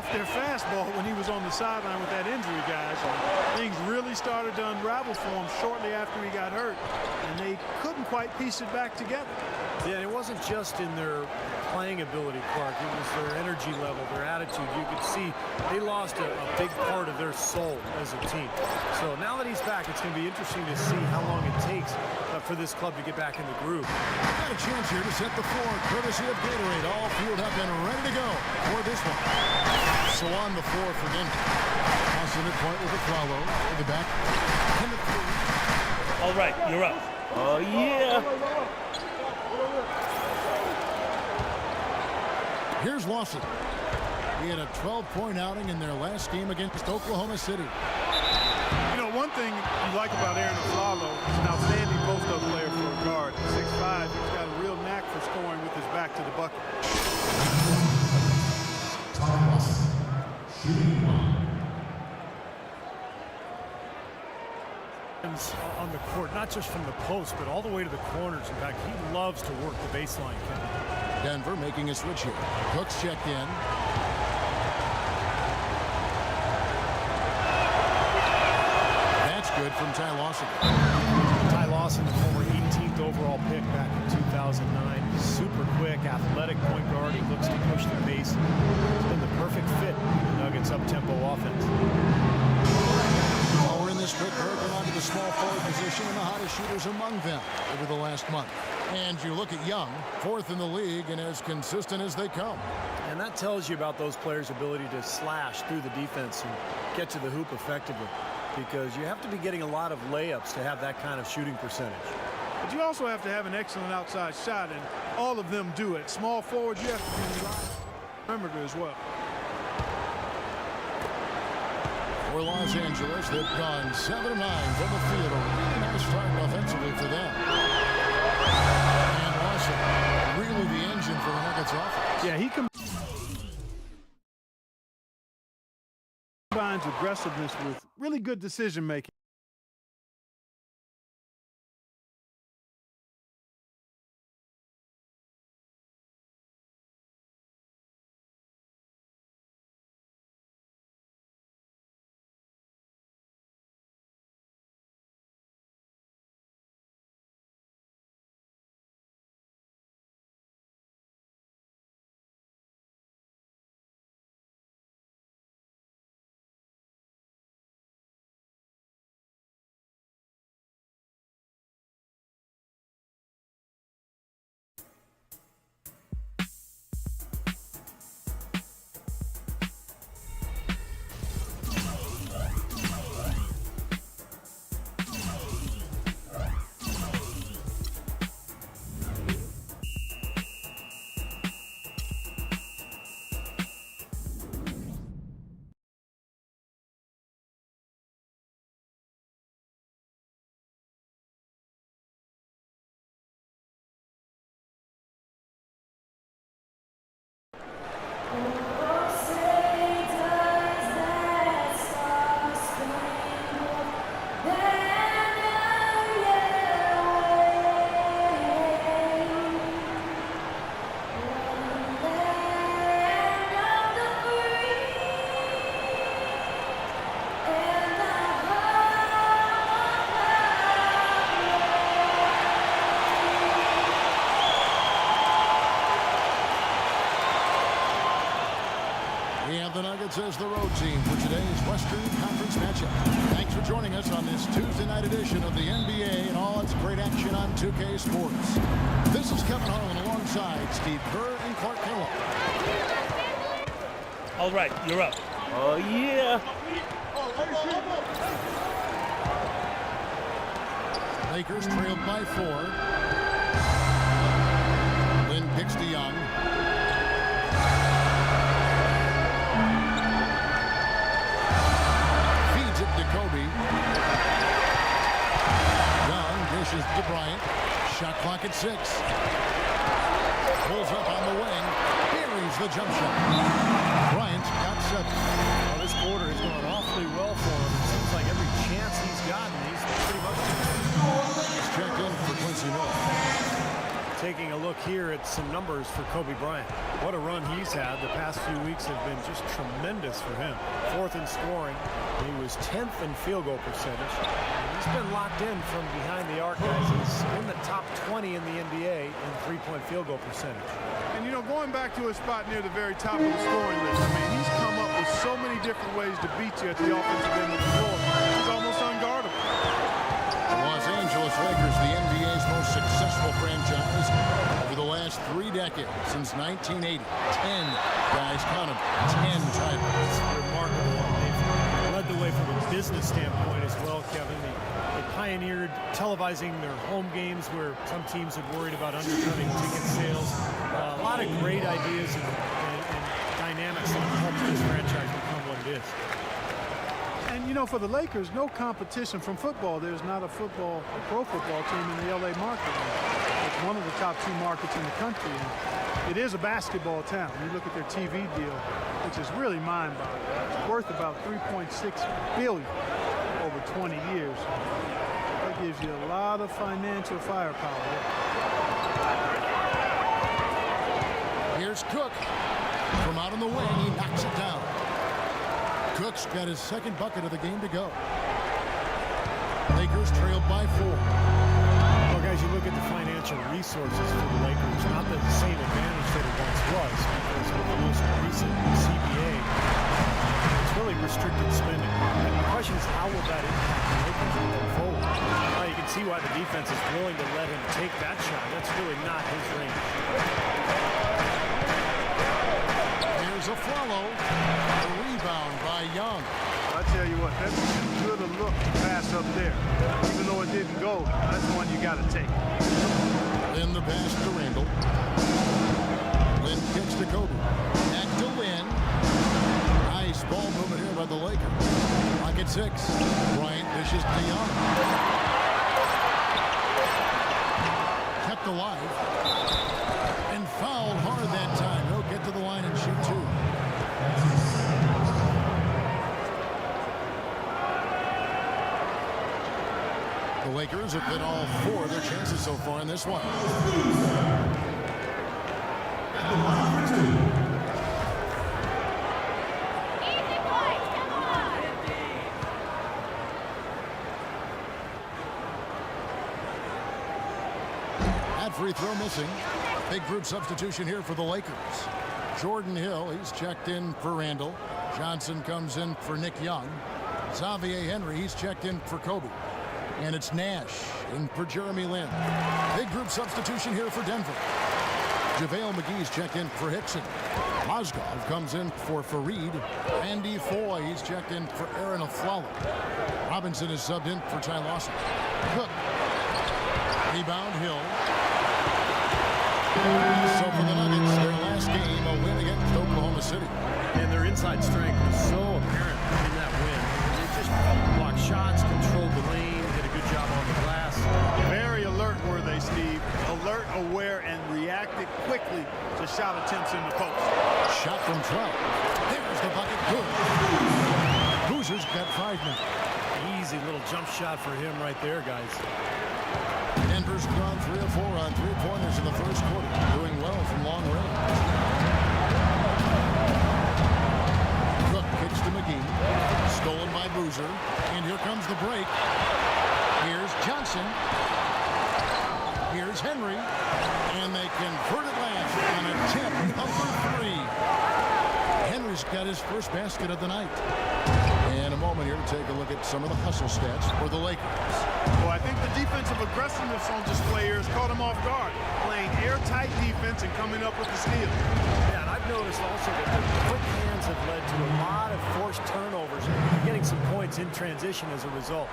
off their fastball when he was on the sideline with that injury, guys. Things really started to unravel for him shortly after he got hurt, and they couldn't quite piece it back together. Yeah, it wasn't just in their playing ability, Clark. It was their energy level, their attitude. You could see they lost a big part of their soul as a team. So now that he's back, it's going to be interesting to see how long it takes for this club to get back in the groove. Got a chance here to set the floor, courtesy of Gatorade. All fueled up and ready to go for this one. So on the floor for Denver. Tossing it point with a follow. In the back. All right, you're up. Oh, yeah. Here's Lawson. He had a 12-point outing in their last game against Oklahoma City. You know, one thing you like about Aaron Aflalo is an outstanding post-up player for a guard. 6'5", he's got a real knack for scoring with his back to the bucket. On the court, not just from the post, but all the way to the corners. In fact, he loves to work the baseline. Denver making a switch here. Cooks checked in. That's good from Ty Lawson. Ty Lawson, the former 18th overall pick back in 2009. Super quick, athletic point guard. He looks to push the pace. He's been the perfect fit in the Nuggets' up-tempo offense. While we're in this quick break, we're on to the small forward position and the hottest shooters among them over the last month. And you look at Young, fourth in the league and as consistent as they come. And that tells you about those players' ability to slash through the defense and get to the hoop effectively, because you have to be getting a lot of layups to have that kind of shooting percentage. But you also have to have an excellent outside shot, and all of them do it. Small forwards, you have to be perimeter as well. For Los Angeles, they've gone 7-9 from the field. A really nice start offensively for them. And Lawson, really the engine for the Nuggets offense. Yeah, he combines aggressiveness with really good decision making. The Nuggets as the road team for today's Western Conference matchup. Thanks for joining us on this Tuesday night edition of the NBA and all its great action on 2K Sports. This is Kevin Harlan alongside Steve Kerr and Clark Kellogg. All right, you're up. Oh, yeah. Lakers trailed by 4. Lynn picks to Young. Kobe. Young dishes to Bryant. Shot clock at 6. Pulls up on the wing. Buries the jump shot. Bryant got 7. Well, this quarter has gone awfully well for him. It seems like every chance he's gotten, he's pretty much checked in for Quincy Miller. taking a look here at at some numbers for Kobe Bryant. What a run he's had. The past few weeks have been just tremendous for him. 4th in scoring. He was 10th in field goal percentage. And he's been locked in from behind the arc, guys. He's in the top 20 in the NBA in three-point field goal percentage. And, you know, going back to a spot near the very top of the scoring list, I mean, he's come up with so many different ways to beat you at the offensive end of the floor. He's almost unguardable. The Los Angeles Lakers, the NBA's most successful franchise over the last 3 decades, since 1980. 10, guys, count them, 10 titles. It's remarkable. They've led the way from a business standpoint as well, Kevin. They pioneered televising their home games where some teams had worried about undercutting ticket sales. A lot of great ideas and dynamics that helped this franchise become what it is. And, you know, for the Lakers, no competition from football. There's not a pro football team in the L.A. market. It's one of the top 2 markets in the country. And it is a basketball town. You look at their TV deal, which is really mind-boggling. It's worth about $3.6 billion over 20 years. That gives you a lot of financial firepower. Here's Cook. From out on the wing, he knocks it down. Cook's got his 2nd bucket of the game to go. Lakers trailed by 4. Well, guys, you look at the financial resources for the Lakers, not the same advantage that it once was, because with the most recent CBA, it's really restricted spending. And the question is, how will that impact the Lakers going forward? You can see why the defense is willing to let him take that shot. That's really not his range. There's a follow. A rebound by Young. I tell you what, that's as good a look to pass up there. Even though it didn't go, that's one you got to take. Then the pass to Randall. Lynn kicks to Kobe. Back to Lynn. Nice ball movement here by the Lakers. Clock at 6. Bryant dishes to Young. Kept alive. And fouled hard that time. He'll get to the line and shoot 2. The Lakers have been all 4 of their chances so far in this one. That free throw missing. Big group substitution here for the Lakers. Jordan Hill, he's checked in for Randall. Johnson comes in for Nick Young. Xavier Henry, he's checked in for Kobe. And it's Nash in for Jeremy Lin. Big group substitution here for Denver. JaVale McGee's checked in for Hickson. Mozgov comes in for Fareed. Andy Foy, he's checked in for Aaron Aflalo. Robinson is subbed in for Ty Lawson. Cook. Rebound Hill. So for the Nuggets, their last game, a win against Oklahoma City. And their inside strength was so apparent in that win. They just blocked shots, controlled the lane, did a good job on the glass. Very alert were they, Steve. Alert, aware, and reacted quickly to shot attempts in the post. Shot from 12. There's the bucket. Good. Boozer's got 5 now. Easy little jump shot for him right there, guys. Denver's gone 3 of 4 on 3-pointers in the first quarter. Doing well from long range. Cook kicks to McGee. Stolen by Boozer. And here comes the break. Here's Johnson. Here's Henry. And they convert it last on attempt number 3. Henry's got his first basket of the night. And a moment here to take a look at some of the hustle stats for the Lakers. Well, I think the defensive aggressiveness on display here has caught him off guard. Playing airtight defense and coming up with the steal. Yeah, and I've noticed also that the quick hands have led to a lot of forced turnovers and getting some points in transition as a result.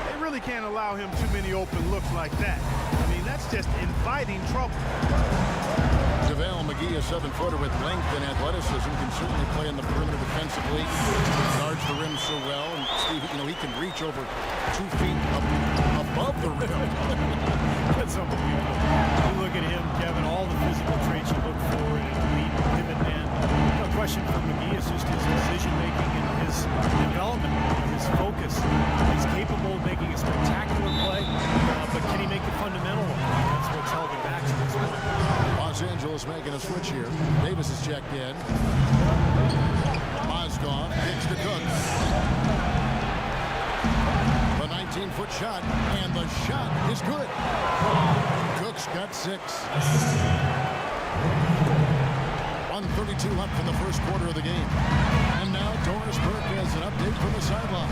They really can't allow him too many open looks like that. I mean, that's just inviting trouble. JaVale McGee, a 7-footer with length and athleticism, can certainly play in the perimeter defensively. Guards the rim so well, and Steve, you know, he can reach over 2 feet above the rim. That's unbelievable. You look at him, Kevin, all the physical traits you look for in an elite pivot man. No question for McGee is just his decision-making and his development, his focus. He's capable of making a spectacular play, but can he make the fundamental one? That's what's held him back to this point. Los Angeles checked in. Mozgov kicks to Cook. The 19-foot shot, and the shot is good. Cook's got 6. 1:32 left in the first quarter of the game. And now Doris Burke has an update from the sideline.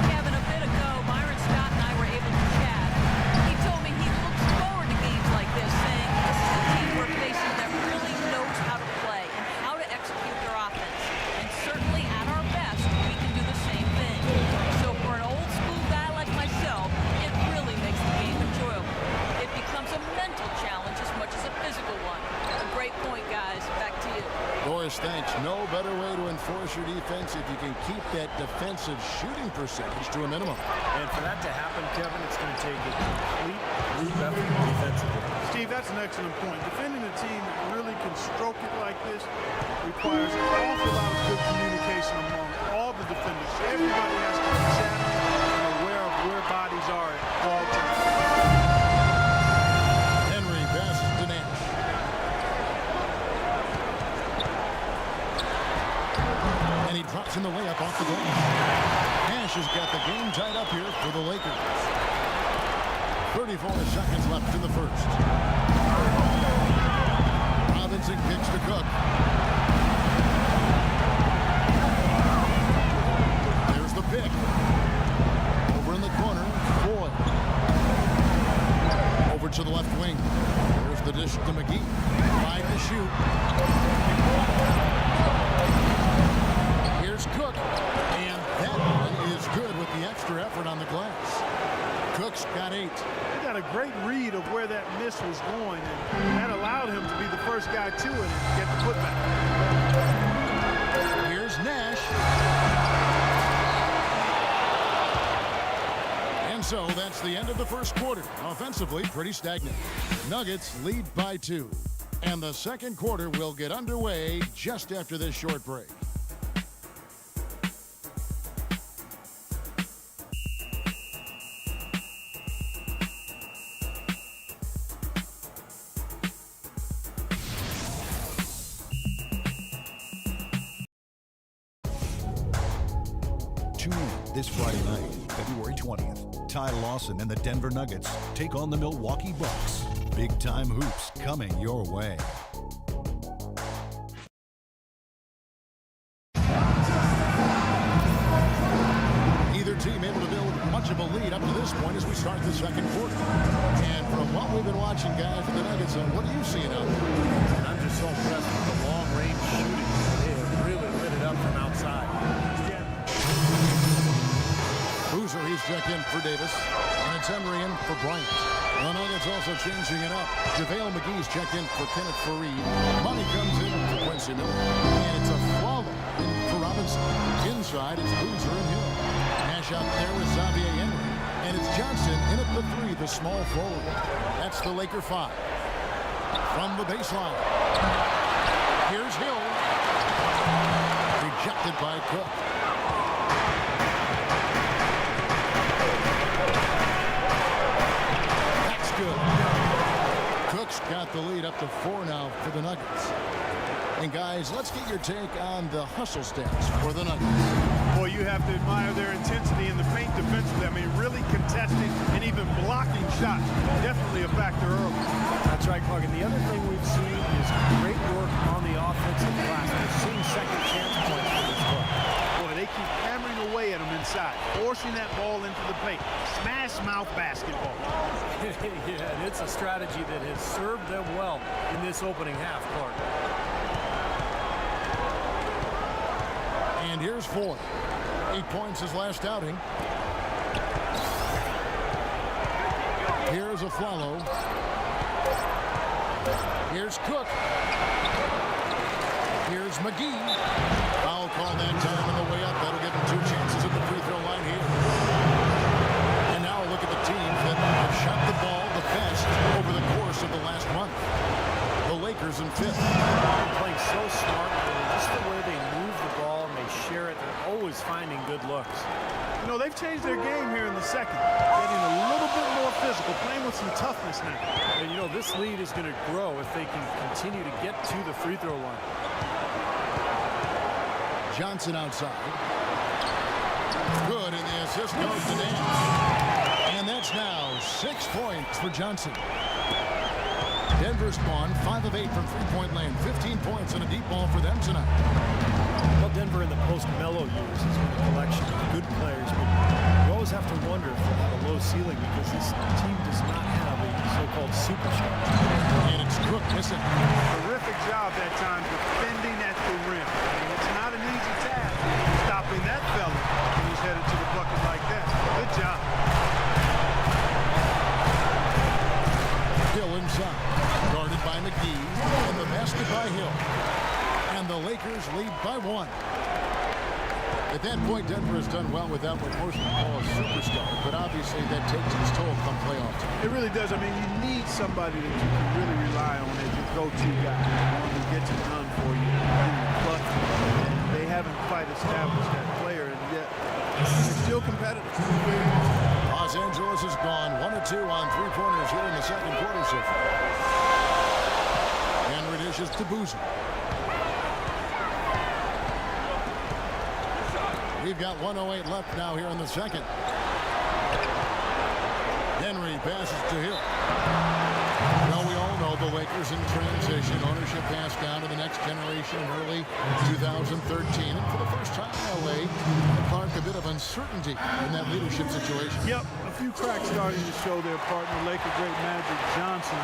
Kevin, a bit ago, Myron Scott and I were able to chat. He told me he looks forward to games like this, saying this is a team we're facing that really knows how to play and how to execute their offense. And certainly at our best, we can do the same thing. So for an old school guy like myself, it really makes the game enjoyable. It becomes a mental challenge as much as a physical one. A great point, guys. Back to you. Doris thinks no better way to enforce your defense if you can keep that defensive shooting percentage to a minimum. And for that to happen, Kevin, it's going to take a complete group effort defensively. Steve, that's an excellent point. Defending a team that really can stroke it like this requires an awful lot of good communication among all the defenders. Everybody has to be chatting and aware of where bodies are at all times. Henry passes to Nash. And he drops in the layup off the glass. Nash has got the game tied up here for the Lakers. 34 seconds left in the first. Robinson kicks to Cook. There's the pick. Over in the corner, Boyd. Over to the left wing. There's the dish to McGee. 5 to shoot. Here's Cook. And that one is good with the extra effort on the glass. Cook's got 8. He got a great read of where that miss was going, and that allowed him to be the first guy to it and get the putback. Here's Nash. And so that's the end of the first quarter. Offensively, pretty stagnant. Nuggets lead by 2. And the second quarter will get underway just after this short break. Tune in this Friday night, February 20th. Ty Lawson and the Denver Nuggets take on the Milwaukee Bucks. Big-time hoops coming your way. Either team able to build much of a lead up to this point as we start the second quarter. And from what we've been watching, guys, for the Nuggets, what are you seeing out there? And I'm just so impressed with the long-range shooting. They have really lit it up from outside. Boozer, he's checked in for Davis. And it's Emery in for Bryant. The Nuggets also changing it up. JaVale McGee's checked in for Kenneth Faried. Money comes in for Quincy Miller. And it's a follow in for Robinson. Inside, it's Boozer and Hill. Nash out there with Xavier Emery. And it's Johnson in at the 3, the small forward. That's the Laker 5. From the baseline. Here's Hill. Rejected by Cook. Good. Cook's got the lead up to 4 now for the Nuggets. And guys, let's get your take on the hustle stats for the Nuggets. Boy, you have to admire their intensity in the paint defensively. I mean, really contesting and even blocking shots. Definitely a factor early. That's right, Clark. And the other thing we've seen is great work on the offensive glass. We're seeing second chance points for this club. Boy, they keep hammering away at them inside, forcing that ball into the paint. Smash mouth basketball. Yeah, and it's a strategy that has served them well in this opening half, Clark. And here's Ford. 8 points his last outing. Here's a follow. Here's Cook. Here's McGee. Foul call that time on the way up. That'll give him 2 chances at the free throw line here. And now look at the teams that have shot the ball the best over the course of the last month. The Lakers in 5th. They're playing so smart. Just the way they move the ball and they share it. They're always finding good looks. You know, they've changed their game here in the second. Getting a little bit more physical, playing with some toughness now. And, you know, this lead is going to grow if they can continue to get to the free throw line. Johnson outside. Good, and the assist goes to Nance. And that's now 6 points for Johnson. Denver's gone 5 of 8 from three-point land. 15 points and a deep ball for them tonight. Well, Denver in the post-Melo years has been a collection of good players, but you always have to wonder if they have a low ceiling because this team does not have a so-called superstar. And it's Cook missing. Terrific job that time defending at the rim. I mean, it's not an easy task stopping that fella when he's headed to the bucket like that. Good job. Hill inside. Guarded by McGee. And the basket by Hill. And the Lakers lead by 1. At that point, Denver has done well without what most would call a superstar, but obviously that takes its toll come playoff time. It really does. I mean, you need somebody that you can really rely on as your go-to guy, one who gets it done for you in the clutch. And they haven't quite established that player, and yet they're still competitive. Los Angeles has gone 1 of 2 on three-pointers here in the second quarter so far. Henry dishes to Boozer. We've got 1:08 left now here in the second. Henry passes to Hill. Well, we all know the Lakers in transition. Ownership passed down to the next generation in early 2013. And for the first time in LA, Clark, a bit of uncertainty in that leadership situation. Yep, a few cracks starting to show their partner, Laker great Magic Johnson,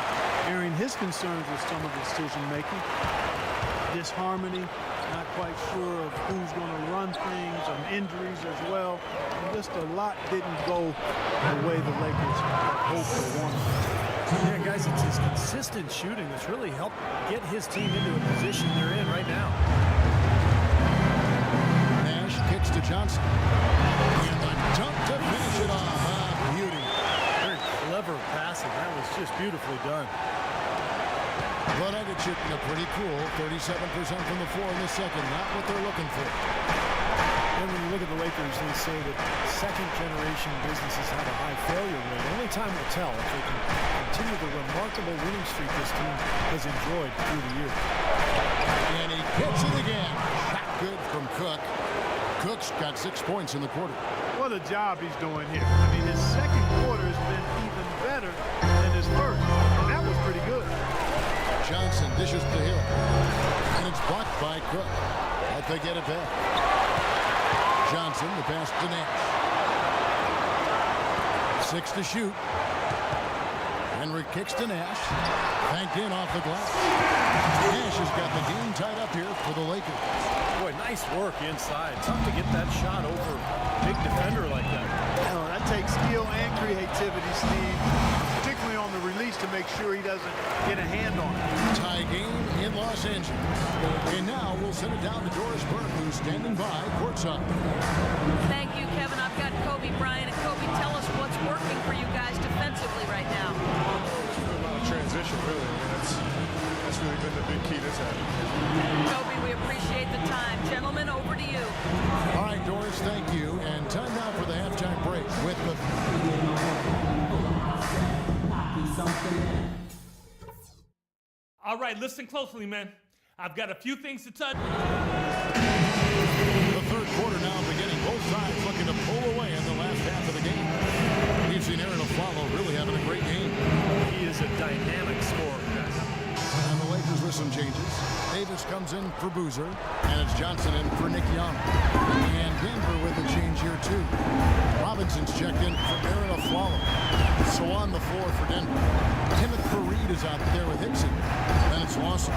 airing his concerns with some of the decision-making. Disharmony, not quite sure of who's going to run things, injuries as well. And just a lot didn't go the way the Lakers hoped or wanted. Yeah, guys, it's his consistent shooting that's really helped get his team into a position they're in right now. Nash kicks to Johnson. And the dunk to finish it off. Beauty. Very clever passing. That was just beautifully done. The Nuggets shooting a pretty cool 37% from the floor in the second. Not what they're looking for. And when you look at the Lakers, they say that second-generation businesses have a high failure rate. Only time will tell if they can continue the remarkable winning streak this team has enjoyed through the year. And he hits it again. Shot good from Cook. Cook's got 6 points in the quarter. What a job he's doing here. I mean, his second quarter has been even better than his first. And that was pretty good. Johnson dishes to Hill. And it's blocked by Cook. But they get it back. Johnson, the pass to Nash. 6 to shoot. Henry kicks to Nash. Banked in off the glass. Nash has got the game tied up here for the Lakers. Boy, nice work inside. Tough to get that shot over a big defender like that. Oh, that takes skill and creativity, Steve. Particularly on the release to make sure he doesn't get a hand on it. Tie game in Los Angeles. And now we'll send it down to Doris Burke, who's standing by courtside. Thank you, Kevin. I've got Kobe Bryant. And Kobe, tell us what's working for you guys defensively right now. Transition, really. I mean, that's really been the big key this happened. Kobe, we appreciate the time. Gentlemen, over to you. All right, Doris, thank you. And time now for the halftime break with the... All right, listen closely, man. I've got a few things to touch. The third quarter now beginning. Both sides looking to pull away in the last half of the game. We've seen Aaron Aflalo really having a great game. He is a dynamic scorer, guys. And the Lakers with some changes. Davis comes in for Boozer, and it's Johnson in for Nick Young. And Denver with a change here, too. Robinson's checked in for Aaron Aflalo. So on the floor for Denver. Kenneth Faried is out there with Hickson. Then it's Lawson.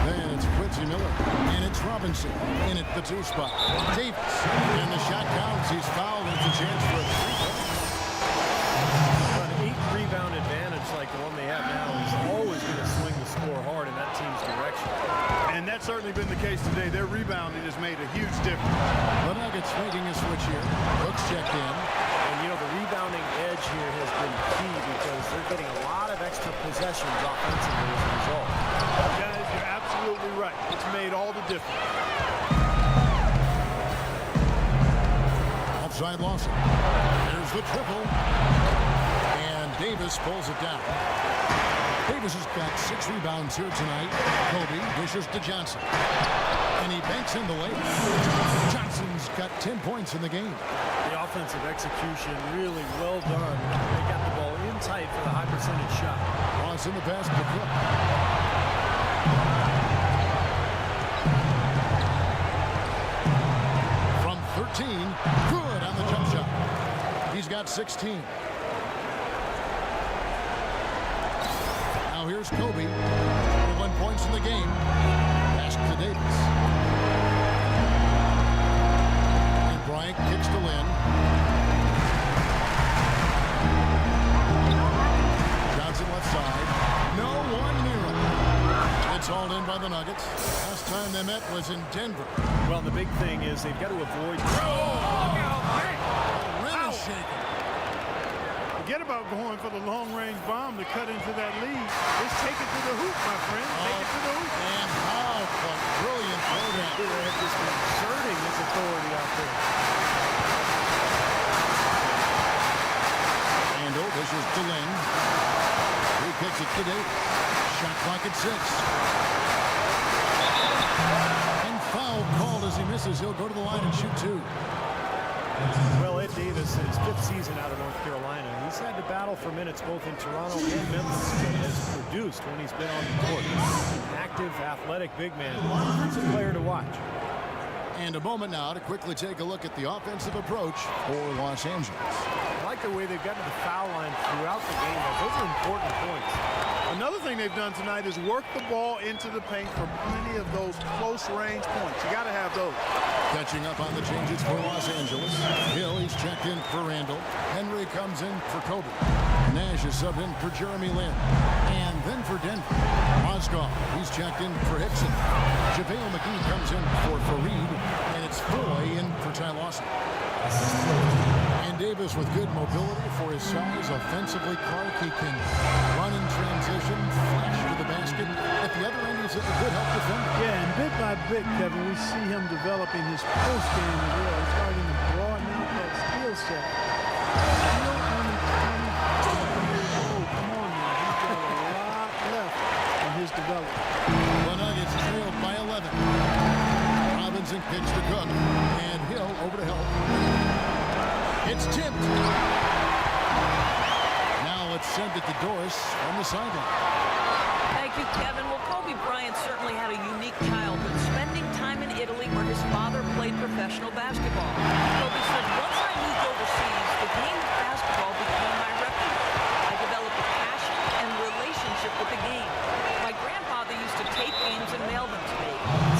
Then it's Quincy Miller. And it's Robinson in at the 2 spot. Davis. And the shot counts. He's fouled. It's a chance for a 3-point. An 8-rebound advantage like the one they have now is always going to swing the score hard in that team's direction. And that's certainly been the case today. Their rebounding has made a huge difference. The Nuggets making a switch here. Hooks checked in. And, you know, the rebounding edge here has been key because they're getting a lot of extra possessions offensively as a result. Guys, you're absolutely right. It's made all the difference. Outside Lawson. There's the triple. And Davis pulls it down. Davis has got 6 rebounds here tonight. Kobe dishes to Johnson. And he banks in the layup. Johnson's got 10 points in the game. The offensive execution really well done. They got the ball in tight for the high percentage shot. Ross in the pass to Cook. From 13, good on the jump shot. He's got 16. Now here's Kobe. 21 points in the game. Pass to Davis. And Bryant kicks to Lynn. Johnson left side. No one near him. It's hauled in by the Nuggets. Last time they met was in Denver. Well, the big thing is they've got to avoid. Rim is shaking. Forget about going for the long-range bomb to cut into that lead. Just take it to the hoop, my friend. Take it to the hoop. And how a brilliant throw that. They have just been exerting his authority out there. And this is Delane. He kicks it to Davis. Shot clock at 6. And foul called as he misses. He'll go to the line and shoot 2. Well, Ed Davis, in his 5th season out of North Carolina, he's had to battle for minutes both in Toronto and Memphis, but has produced when he's been on the court. An active, athletic big man. He's a player to watch. And a moment now to quickly take a look at the offensive approach for Los Angeles. I like the way they've gotten to the foul line throughout the game. Those are important points. Another thing they've done tonight is work the ball into the paint for plenty of those close-range points. You got to have those. Catching up on the changes for Los Angeles. Hill, he's checked in for Randall. Henry comes in for Kobe. Nash is subbed in for Jeremy Lin. And then for Denver, Mozgov, he's checked in for Hickson. JaVale McGee comes in for Fareed. And it's Foy in for Ty Lawson. And Davis with good mobility for his size. Offensively, Clark, he can run in transition, flash to the basket. At the other end, he's a good help defender. Yeah, and bit by bit, Kevin, we see him developing his post-game as well. He's starting to broaden out that skill set. Still only 20 years old. Come on now. He's got a lot left in his development. The Nuggets trailed by 11. Robinson kicks to Cook. And Hill over to help. It's tipped. Now let's send it to Doris on the sideline. Thank you, Kevin. Well, Kobe Bryant certainly had a unique childhood, spending time in Italy where his father played professional basketball. Kobe said, once I moved overseas, the game of basketball became my refuge. I developed a passion and relationship with the game. My grandfather used to tape games and mail them to me.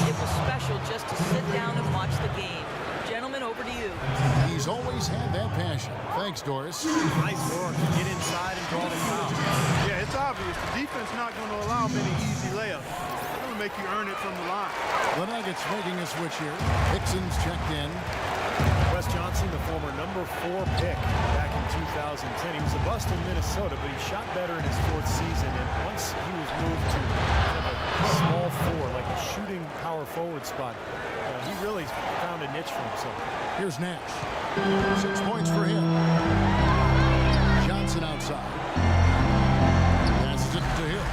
It was special just to sit down and watch the game. Gentlemen, over to you. He's always had that passion. Thanks, Doris. Nice work. Get inside and draw the foul. Yeah, it's obvious. The defense not going to allow many easy layups. They're going to make you earn it from the line. The Nuggets making a switch here. Hickson's checked in. Wes Johnson, the former number 4 pick back in 2010. He was a bust in Minnesota, but he shot better in his 4th season. And once he was moved to kind of a small 4, like a shooting power forward spot, he really found a niche for himself. Here's Nash. 6 points for him. Johnson outside. Passes it to Hill.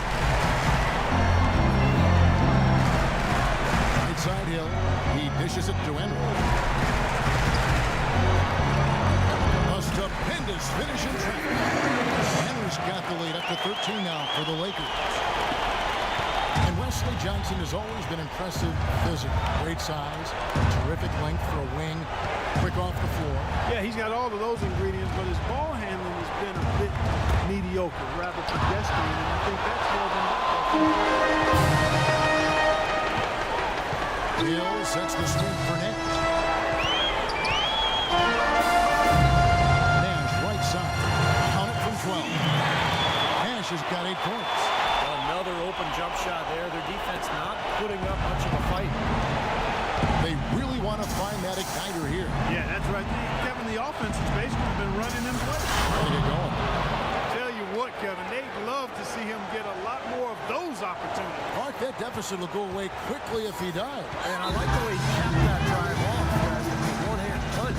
Right side Hill. He dishes it to Henry. A stupendous finish in traffic. Henry's got the lead up to 13 now for the Lakers. And Wesley Johnson has always been impressive physically. Great size, terrific length for a wing, quick off the floor. Yeah, he's got all of those ingredients, but his ball handling has been a bit mediocre, rather pedestrian, and I think that's more than that. Hill sets the screen for Nash. Nash, right side. Count it from 12. Nash has got 8 points. Another open jump shot there. Their defense not putting up much of a fight. They really want to find that igniter here. Yeah, that's right. Kevin, the offense has basically been running in place. Trying to get going. Tell you what, Kevin, they'd love to see him get a lot more of those opportunities. Clark, that deficit will go away quickly if he does. And I like the way he capped that drive off, guys, with the one-hand punch.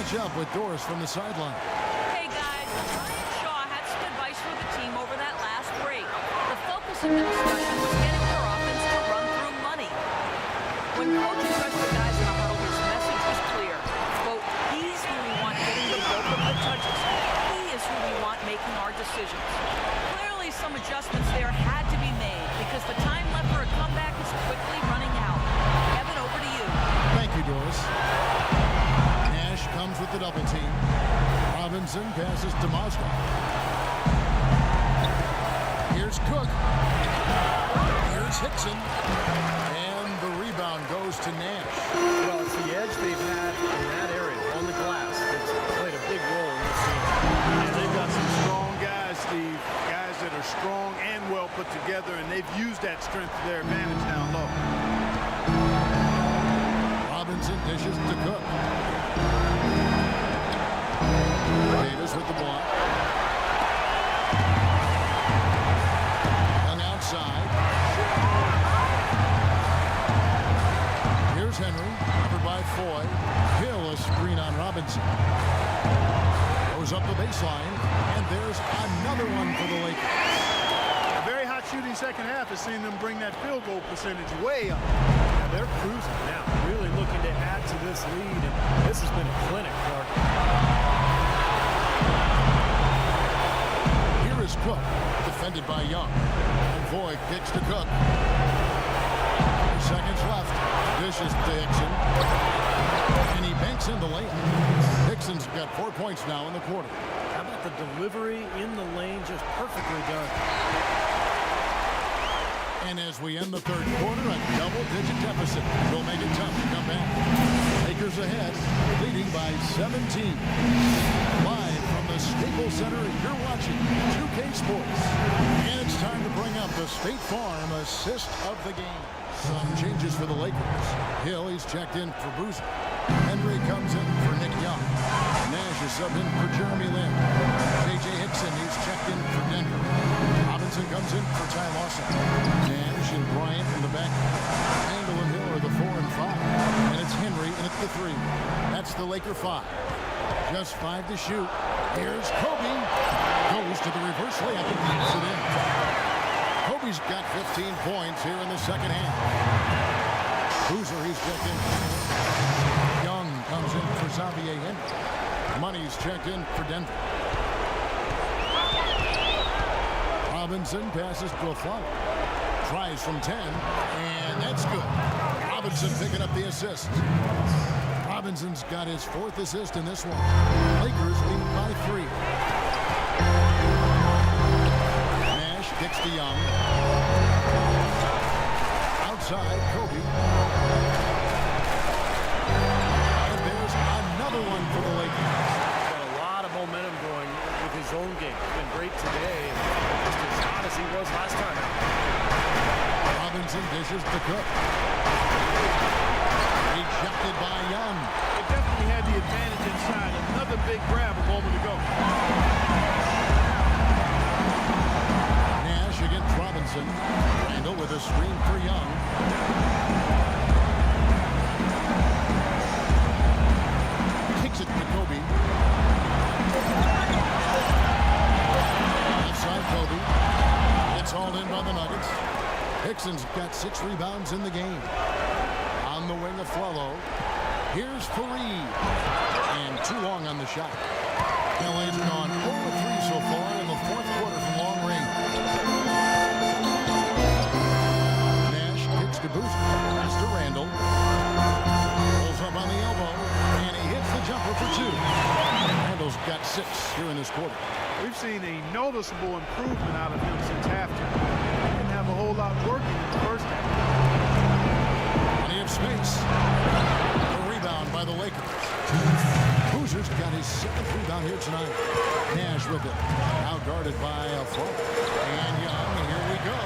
catch up with Doris from the sideline. Hey guys, Brian Shaw had some advice for the team over that last break. The focus of the discussion was getting their offense to run through money. When coach addressed the guys in the huddle, his message was clear. Quote, he's who we want getting the bulk of the touches. He is who we want making our decisions. Clearly some adjustments there had to be made because the time left for a comeback is quickly running out. Evan, over to you. Thank you, Doris. Nash comes with the double team. Robinson passes to Moscow. Here's Cook. Here's Hickson. And the rebound goes to Nash. Well, it's the edge they've had in that area on the glass that's played a big role in this team. And they've got some strong guys, Steve. Guys that are strong and well put together, and they've used that strength to their advantage down low. Robinson dishes to Cook. Davis with the block. Young outside. Here's Henry, covered by Foy. Hill, a screen on Robinson. Goes up the baseline, and there's another one for the Lakers. A very hot shooting second half has seen them bring that field goal percentage way up. Now they're cruising now, really looking to add to this lead, and this has been a clinic, Clark. Here is Cook, defended by Young. And Foy kicks to Cook. 3 seconds left. Dishes to Hickson. And he banks in the layup. Hickson's got 4 points now in the quarter. How about the delivery in the lane, just perfectly done. And as we end the third quarter, a double-digit deficit will make it tough to come back. Lakers ahead, leading by 17. Live from the Staples Center, you're watching 2K Sports. And it's time to bring up the State Farm assist of the game. Some changes for the Lakers. Hill, he's checked in for Boozer. Henry comes in for Nick Young. Nash is subbed in for Jeremy Lin. J.J. Hickson, he's checked in for Denver. Robinson comes in for Ty Lawson. Nash and Bryant in the back. Randall and Hill are the 4 and 5. And it's Henry in at the 3. That's the Laker 5. Just 5 to shoot. Here's Kobe. Goes to the reverse layup and keeps it in. Kobe's got 15 points here in the second half. Boozer, he's checked in. Young comes in for Xavier Henry. Money's checked in for Denver. Robinson passes to a Flower. Tries from 10, and that's good. Robinson picking up the assist. Robinson's got his 4th assist in this one. Lakers lead by 3. Nash kicks to Young. Outside, Kobe. And there's another one for the Lakers. Got a lot of momentum going with his own game. He's been great today, and just as hot as he was last time out. Robinson dishes to Cook. Rejected by Young. They definitely had the advantage inside. Another big grab a moment ago. Nash against Robinson. Randall with a screen for Young. Kicks it to Kobe. Outside Kobe. It's hauled in by the Nuggets. Hickson's got 6 rebounds in the game. On the wing of Flello. Here's Fareed. And too long on the shot. LA's gone 0-3 so far in the 4th quarter from long range. Nash kicks to Boozer. Pass to Randall. Pulls up on the elbow. And he hits the jumper for 2. Randall's got 6 here in this quarter. We've seen a noticeable improvement out of him since halftime. He didn't have a whole lot working in the first half. Plenty of space. A rebound by the Lakers. Boozer's got his 7th rebound here tonight. Nash with it. Now guarded by Flo. And Young, here we go.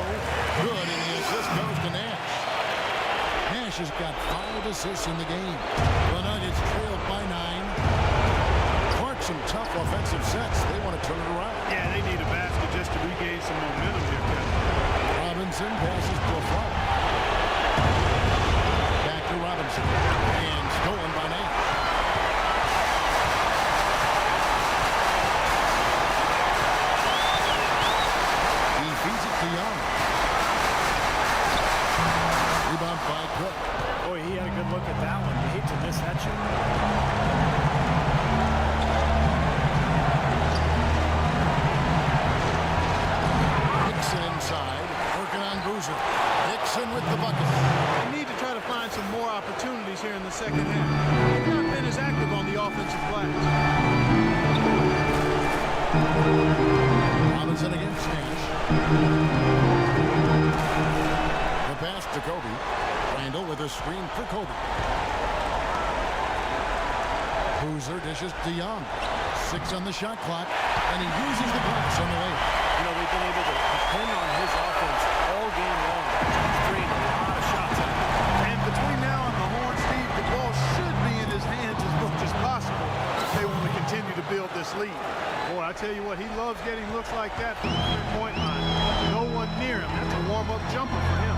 Good, and the assist goes to Nash. Nash has got 5 assists in the game. The Nuggets trailed by 9. Clark, some tough offensive sets. They want to turn it around. Yeah, they need a basket just to regain some momentum here, Kevin. Robinson passes to a Flower. Back to Robinson. And stolen by Nash. the second half. They've not been as active on the offensive glass. Robinson against Nash. The pass to Kobe. Randall with a screen for Kobe. Boozer dishes to Young. 6 on the shot clock, and he uses the glass on the way. You know, they've been able to depend on his offense all game long. He's creating a lot of shots out there. And between now and the horn, Steve, the ball should be in his hands as much as possible if they want to continue to build this lead. Boy, I tell you what, he loves getting looks like that from the three-point line. No one near him. That's a warm-up jumper for him.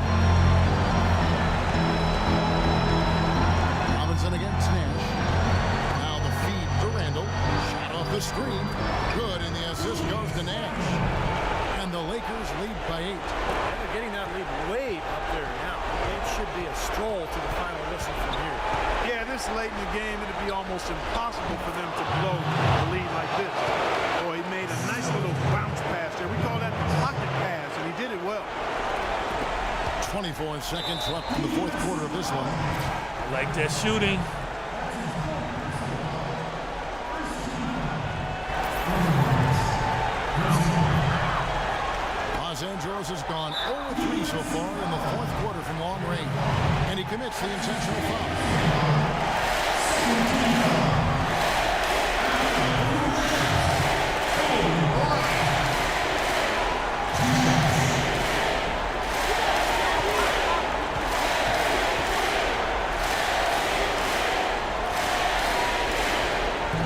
Robinson against Nash. Now the feed to Randall. Shot off the screen. Good, and the assist goes to Nash. And the Lakers lead by 8. They're getting that lead way up there now. It should be a stroll to the final whistle from here. Yeah, this late in the game, it'd be almost impossible for them to blow the lead like this. Boy, he made a nice little bounce pass there. We call that the pocket pass, and he did it well. 24 seconds left in the fourth quarter of this one. I like that shooting. Los Angeles has gone 0-3 so far in the fourth quarter from long range. And he commits the intentional foul.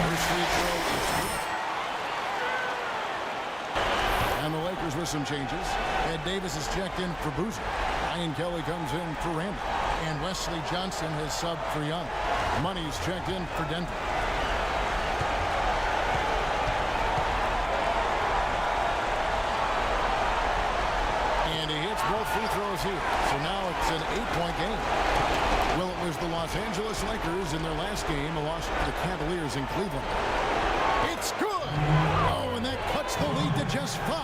First free throw is good. And the Lakers with some changes. Ed Davis is checked in for Boozer. Ryan Kelly comes in for Randall. And Wesley Johnson has subbed for Young. Money's checked in for Denver. And he hits both free throws here. So now it's an 8-point game. Well, it was the Los Angeles Lakers in their last game, a loss to the Cavaliers in Cleveland. It's good! Oh, and that cuts the lead to just 5.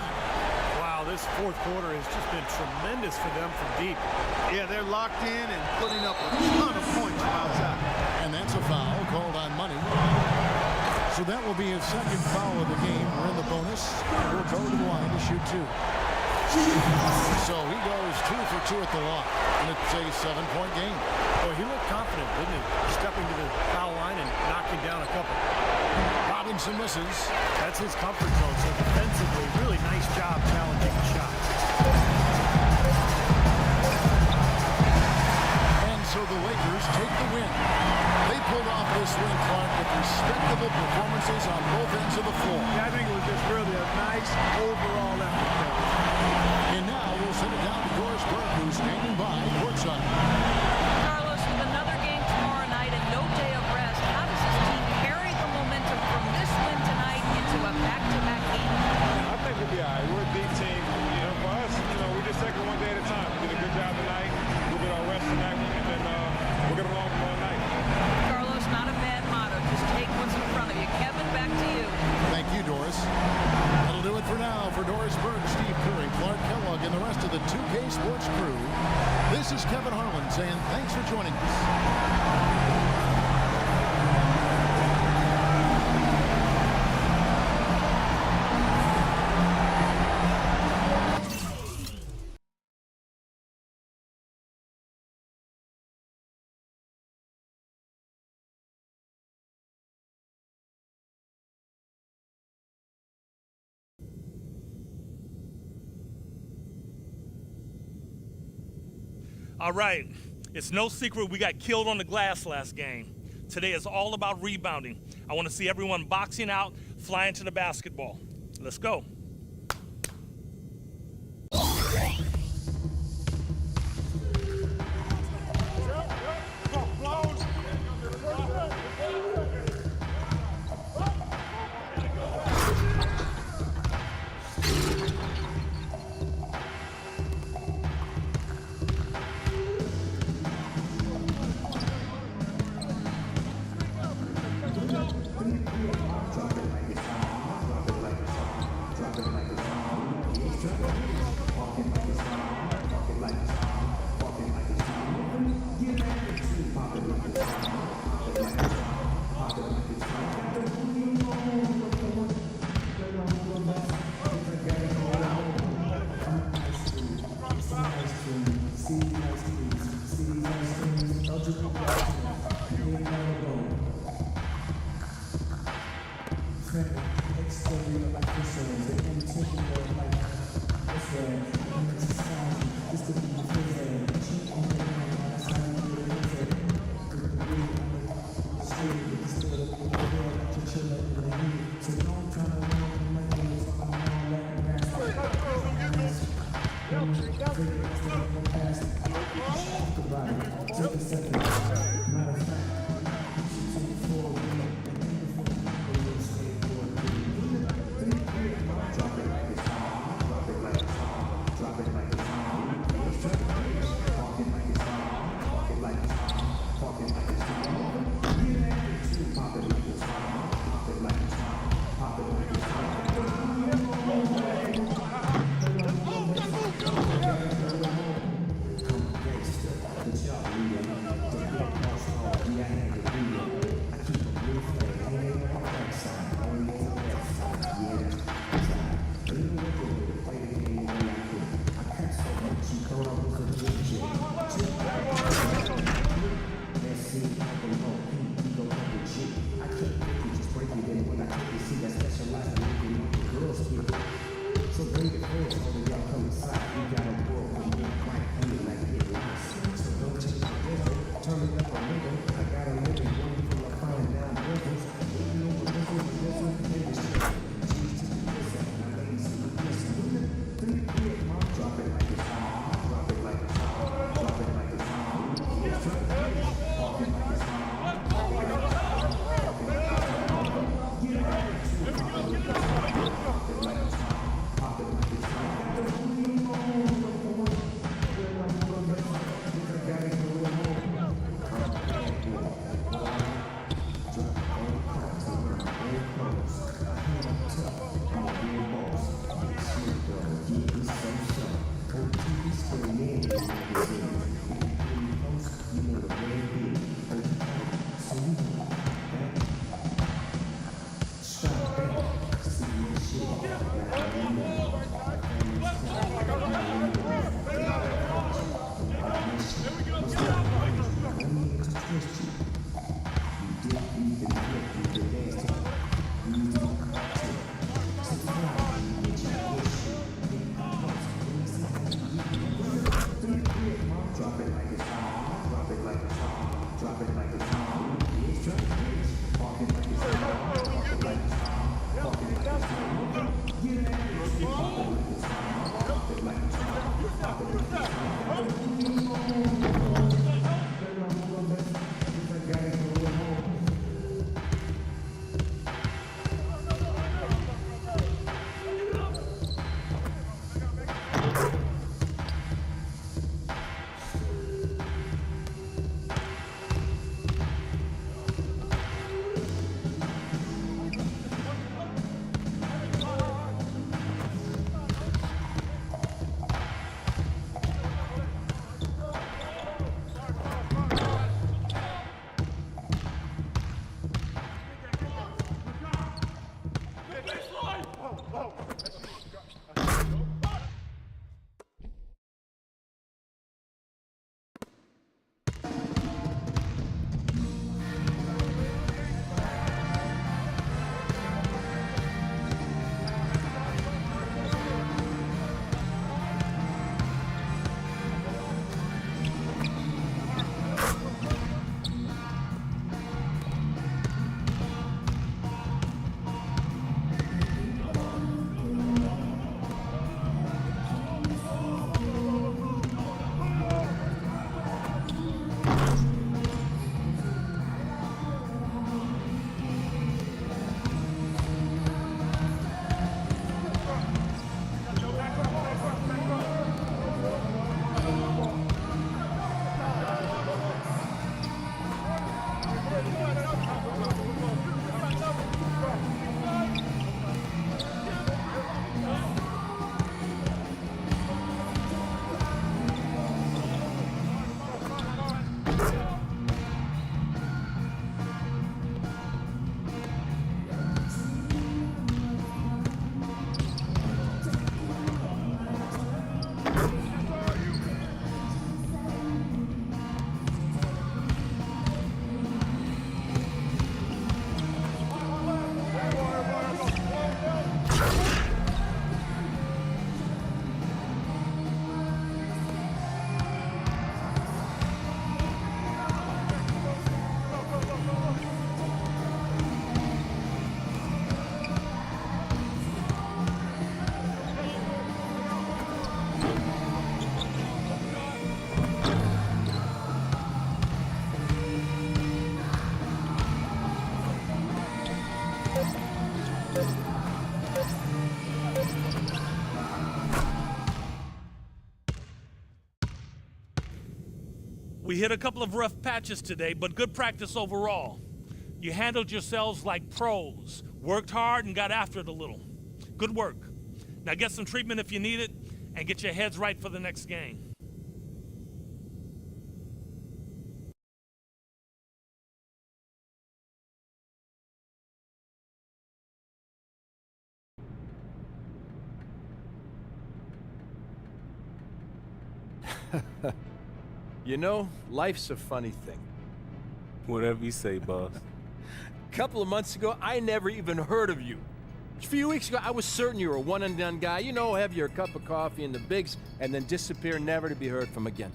Wow, this fourth quarter has just been tremendous for them from deep. Yeah, they're locked in and putting up a ton of points from outside. And that's a foul called on Money. So that will be his second foul of the game. We're in the bonus. He'll go to the line to shoot 2. So he goes 2 for 2 at the line. And it's a 7-point game. Boy, he looked confident, didn't he? Stepping to the foul line and knocking down a couple. Robinson misses. That's his comfort zone. So defensively, really nice job challenging the shots. And so the Lakers take the win. They pulled off this win, Clark, with respectable performances on both ends of the floor. Yeah, I think it was just really a nice overall effort. And now we'll send it down to Doris Burke, who's standing by courtside. Carlos, with another game tomorrow night and no day of rest, how does this team carry the momentum from this win tonight into a back-to-back game? I think we'll be all right. We're a deep team. You know, for us, you know, we just take it one day at a time. We did a good job tonight. We'll get our rest tonight, and then we'll get along tomorrow night. Carlos, not a bad motto. Just take what's in front of you. Kevin, back to you. Thank you, Doris. That'll do it for now. For Doris Burke, Steve Curry, Clark Kellogg, and the rest of the 2K Sports crew, this is Kevin Harlan saying thanks for joining us. All right, it's no secret we got killed on the glass last game. Today is all about rebounding. I want to see everyone boxing out, flying to the basketball. Let's go. We hit a couple of rough patches today, but good practice overall. You handled yourselves like pros, worked hard and got after it a little. Good work. Now get some treatment if you need it, and get your heads right for the next game. You know, life's a funny thing. Whatever you say, boss. A couple of months ago, I never even heard of you. A few weeks ago, I was certain you were a one-and-done guy. You know, have your cup of coffee in the bigs, and then disappear never to be heard from again.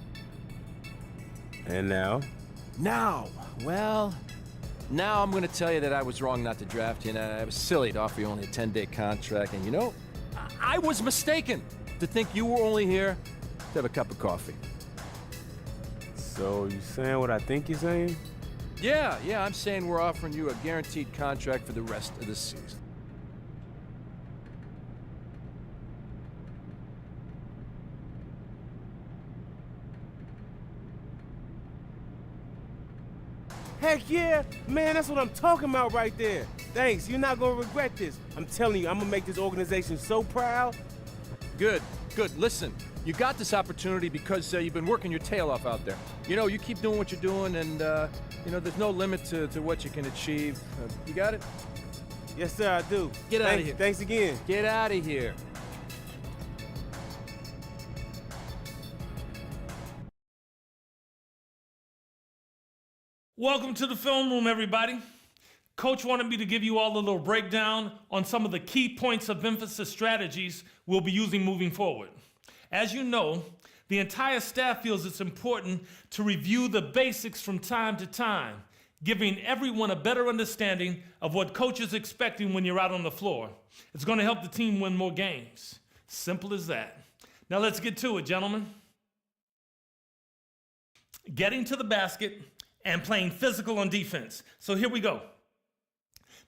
And now? Now, well, now I'm gonna tell you that I was wrong not to draft you, and I was silly to offer you only a 10-day contract, and you know, I was mistaken to think you were only here to have a cup of coffee. So you saying what I think you're saying? Yeah, I'm saying we're offering you a guaranteed contract for the rest of the season. Heck yeah! Man, that's what I'm talking about right there. Thanks, you're not gonna regret this. I'm telling you, I'm gonna make this organization so proud. Good. Listen, you got this opportunity because you've been working your tail off out there. You know, you keep doing what you're doing, and, you know, there's no limit to what you can achieve. You got it? Yes, sir, I do. Get out of here. Thanks again. Get out of here. Welcome to the film room, everybody. Coach wanted me to give you all a little breakdown on some of the key points of emphasis strategies we'll be using moving forward. As you know, the entire staff feels it's important to review the basics from time to time, giving everyone a better understanding of what coach is expecting when you're out on the floor. It's going to help the team win more games. Simple as that. Now let's get to it, gentlemen. Getting to the basket and playing physical on defense. So here we go.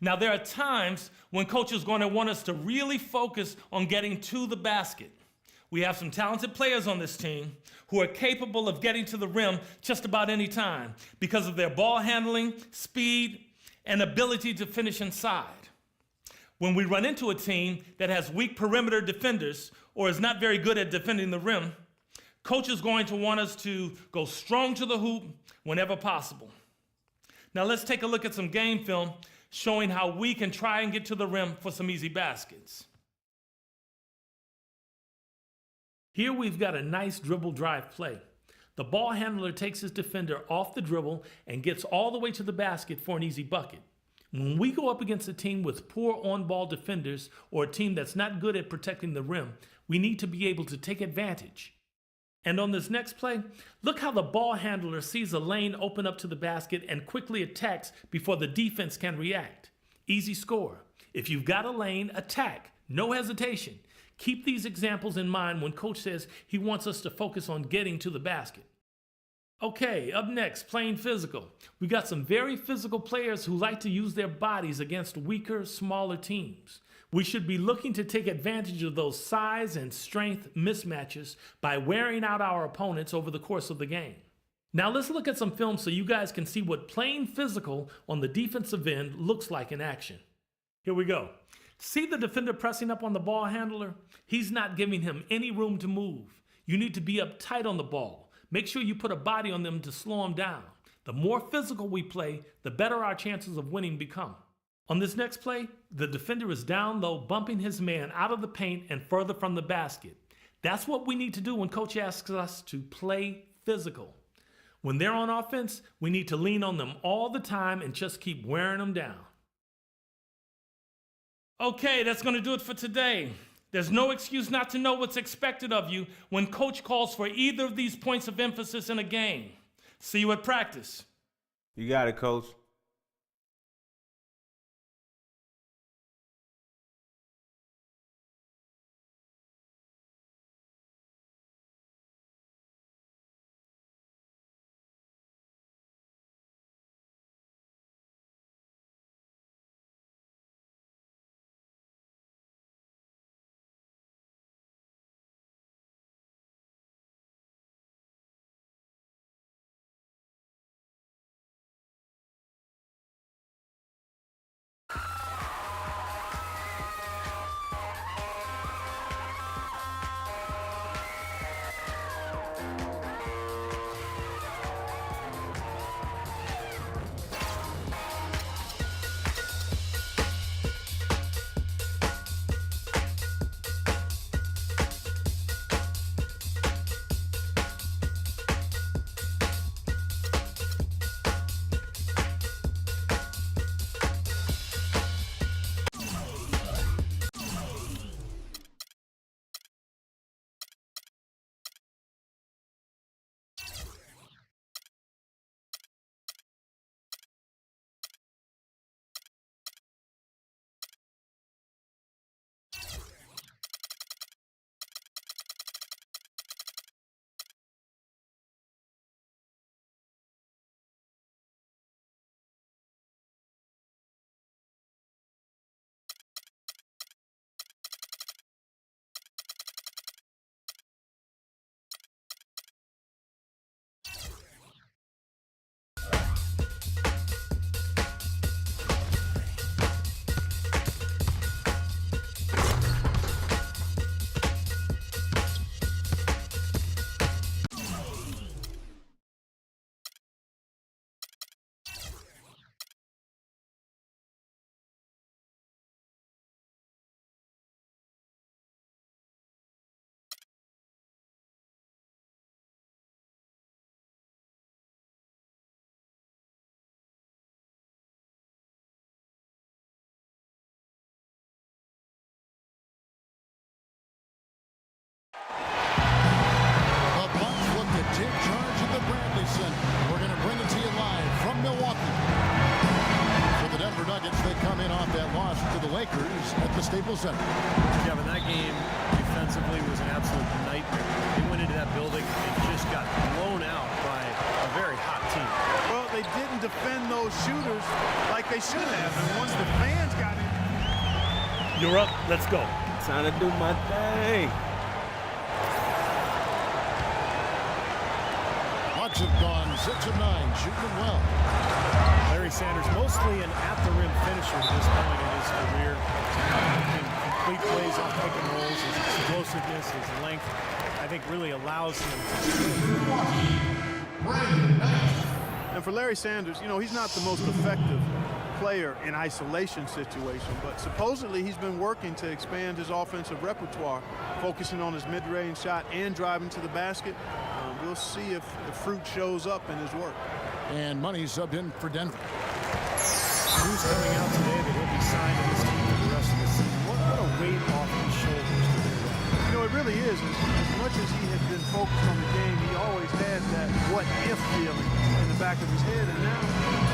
Now there are times when coach is going to want us to really focus on getting to the basket. We have some talented players on this team who are capable of getting to the rim just about any time because of their ball handling, speed, and ability to finish inside. When we run into a team that has weak perimeter defenders or is not very good at defending the rim, coach is going to want us to go strong to the hoop whenever possible. Now let's take a look at some game film showing how we can try and get to the rim for some easy baskets. Here we've got a nice dribble drive play. The ball handler takes his defender off the dribble and gets all the way to the basket for an easy bucket. When we go up against a team with poor on-ball defenders or a team that's not good at protecting the rim, we need to be able to take advantage. And on this next play, look how the ball handler sees a lane open up to the basket and quickly attacks before the defense can react. Easy score. If you've got a lane, attack. No hesitation. Keep these examples in mind when coach says he wants us to focus on getting to the basket. Okay, up next, playing physical. We got some very physical players who like to use their bodies against weaker, smaller teams. We should be looking to take advantage of those size and strength mismatches by wearing out our opponents over the course of the game. Now let's look at some film so you guys can see what playing physical on the defensive end looks like in action. Here we go. See the defender pressing up on the ball handler? He's not giving him any room to move. You need to be up tight on the ball. Make sure you put a body on them to slow them down. The more physical we play, the better our chances of winning become. On this next play, the defender is down low, bumping his man out of the paint and further from the basket. That's what we need to do when coach asks us to play physical. When they're on offense, we need to lean on them all the time and just keep wearing them down. Okay, that's going to do it for today. There's no excuse not to know what's expected of you when coach calls for either of these points of emphasis in a game. See you at practice. You got it, coach. Lakers at the Staples Center. Kevin, that game defensively was an absolute nightmare. They went into that building and just got blown out by a very hot team. Well, they didn't defend those shooters like they should have. And once the fans got in. You're up. Let's go. Time to do my thing. Bucks have gone 6 of 9, shooting well. Larry Sanders, mostly an at-the-rim finisher at this point in his career. Can complete plays on pick and rolls. His explosiveness, his length, I think really allows him to. And for Larry Sanders, you know, he's not the most effective player in isolation situation, but supposedly he's been working to expand his offensive repertoire, focusing on his mid-range shot and driving to the basket. We'll see if the fruit shows up in his work. And Money subbed in for Denver. Who's coming out today that he'll be signed to this team for the rest of the season? What a weight off his shoulders to do that. You know, it really is. As much as he had been focused on the game, he always had that what-if feeling in the back of his head, and now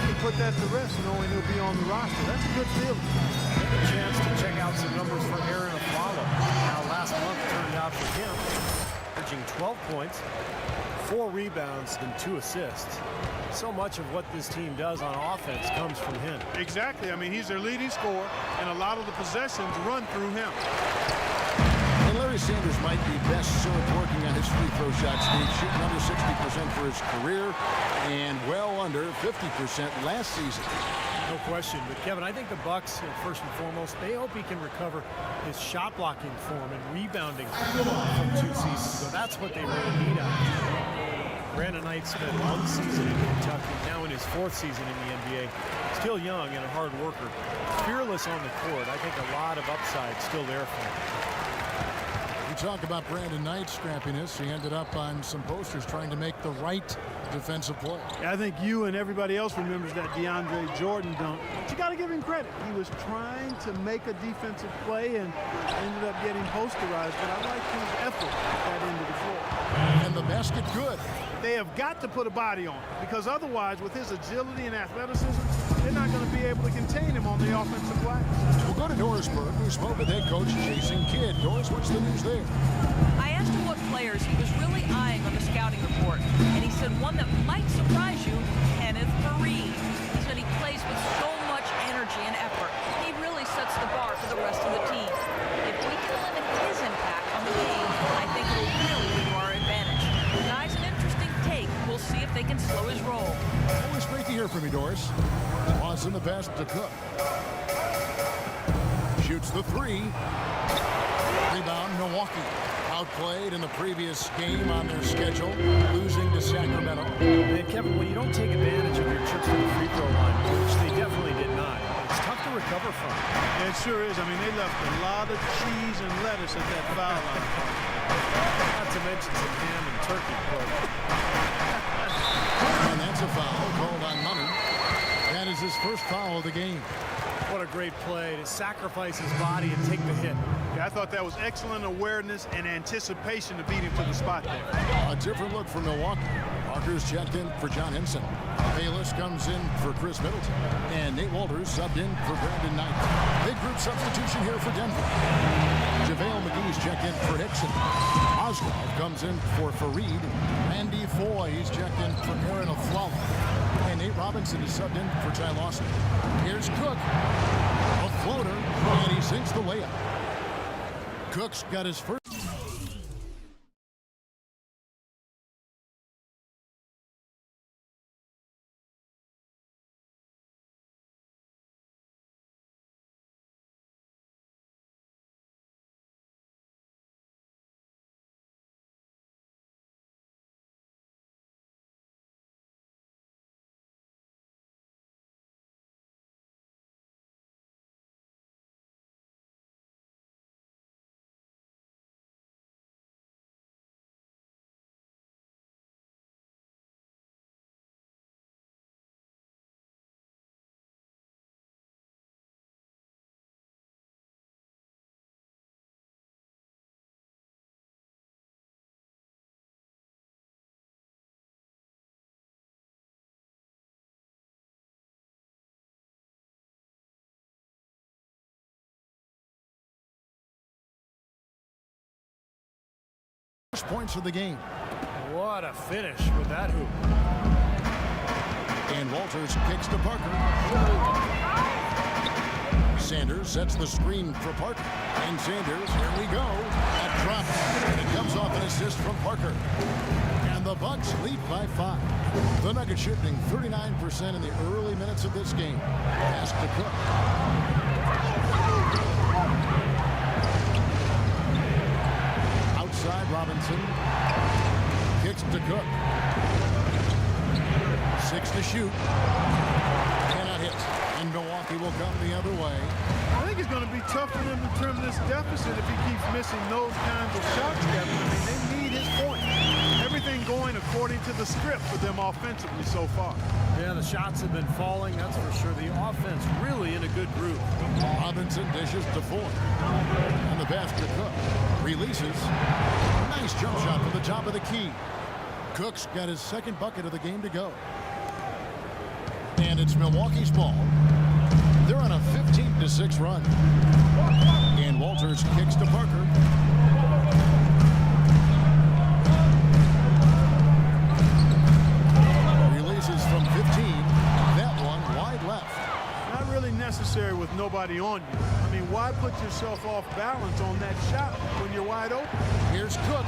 he can put that to rest knowing he'll be on the roster. That's a good feeling. A chance to check out some numbers for Aaron Aflalo. How last month turned out for him, averaging 12 points, 4 rebounds, and 2 assists. So much of what this team does on offense comes from him. Exactly. I mean, he's their leading scorer, and a lot of the possessions run through him. And Larry Sanders might be best served working on his free throw shot, Steve, shooting under 60% for his career and well under 50% last season. No question. But, Kevin, I think the Bucks, first and foremost, they hope he can recover his shot blocking form and rebounding from 2 seasons ago. That's what they really need out of him. Brandon Knight spent 1 season in Kentucky, now in his 4th season in the NBA. Still young and a hard worker. Fearless on the court. I think a lot of upside still there for him. We talk about Brandon Knight's scrappiness. He ended up on some posters trying to make the right defensive play. I think you and everybody else remembers that DeAndre Jordan dunk. But you got to give him credit. He was trying to make a defensive play and ended up getting posterized. But I like his effort at that end of the floor. And the basket good. They have got to put a body on it, because otherwise, with his agility and athleticism, they're not going to be able to contain him on the offensive glass. We'll go to Dorisburg, who spoke with head coach Jason Kidd. Doris, what's the news there? I asked him what players he was really eyeing on the scouting report, and he said one that might surprise you, Kenneth Faried. He said he plays with so much energy and effort. He really sets the bar for the rest of the team. If we can limit his impact on the game, I think it'll really be to our advantage. The guy's an interesting take. We'll see if they can slow his roll. Always great to hear from you, Doris. Toss in the pass to Cook. Shoots the 3. Rebound, Milwaukee. Outplayed in the previous game on their schedule, losing to Sacramento. And Kevin, when you don't take advantage of your trips to the free throw line, which they definitely did not, it's tough to recover from. Yeah, it sure is. I mean, they left a lot of cheese and lettuce at that foul line. Not to mention some ham and turkey. And that's a foul called on Money. That is his first foul of the game. What a great play to sacrifice his body and take the hit. Yeah, I thought that was excellent awareness and anticipation to beat him to the spot there. A different look for Milwaukee. Parker's checked in for John Henson. Bayless comes in for Chris Middleton. And Nate Walters subbed in for Brandon Knight. Big group substitution here for Denver. JaVale McGee's checked in for Hickson. Oswald comes in for Faried. Randy Foy's checked in for Aaron Aflalo. And Nate Robinson is subbed in for Ty Lawson. Here's Cook. A floater, and he sinks the layup. Cook's got his first. points of the game. What a finish with that hoop. And Walters kicks to Parker. Sanders sets the screen for Parker. And Sanders, here we go. That drops. And it comes off an assist from Parker. And the Bucks lead by 5. The Nuggets shooting 39% in the early minutes of this game. Pass to Cook. Outside Robinson. Kicks to Cook. 6 to shoot. Cannot hit. And Milwaukee will come the other way. I think it's going to be tough for them to trim this deficit if he keeps missing those kinds of shots, Kevin. I mean, they need his point. Everything going according to the script for them offensively so far. Yeah, the shots have been falling, that's for sure. The offense really in a good groove. Robinson dishes to Ford. And the pass to Cook. Releases. Nice jump shot from the top of the key. Cook's got his second bucket of the game to go. And it's Milwaukee's ball. They're on a 15-6 run. And Walters kicks to Parker. Releases from 15. That one wide left. Not really necessary with nobody on you. I mean, why put yourself off balance on that shot when you're wide open? Here's Cook.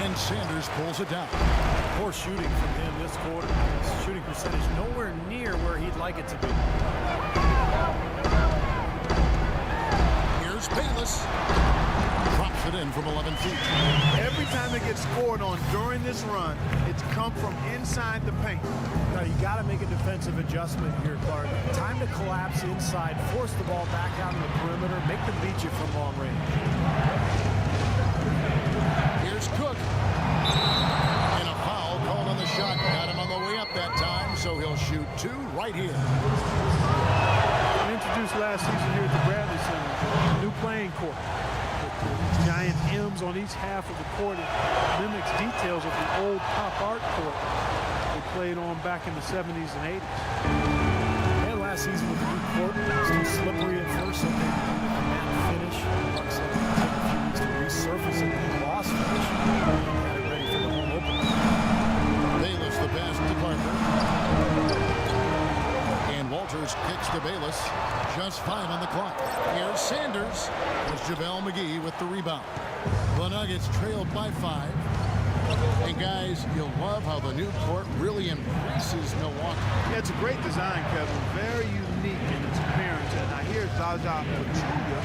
And Sanders pulls it down. Poor shooting from him this quarter. His shooting percentage nowhere near where he'd like it to be. Here's Bayless. Drops it in from 11 feet. Every time it gets scored on during this run, it's come from inside the paint. Now, you got to make a defensive adjustment here, Clark. Time to collapse inside, force the ball back out on the perimeter, make them beat you from long range. Here's Cook. And a foul called on the shot. Got him on the way up that time, so he'll shoot 2 right here. Introduced last season here at the Bradley Center, a new playing court. With giant M's on each half of the court. It mimics details of the old pop art court they played on back in the 70s and 80s. And last season with the new court, it was too slippery at first, so they matte finish. Bucks had to take a few weeks to resurface it and lost finish. Got it ready for the home opener. Bayless the pass to Parker. And Walters kicks to Bayless. Just 5 on the clock. Here's Sanders. There's JaVale McGee with the rebound. The Nuggets trailed by 5. And guys, you'll love how the new court really embraces Milwaukee. Yeah, it's a great design, Kevin. Very unique in its appearance. And I hear Zaza Pachulia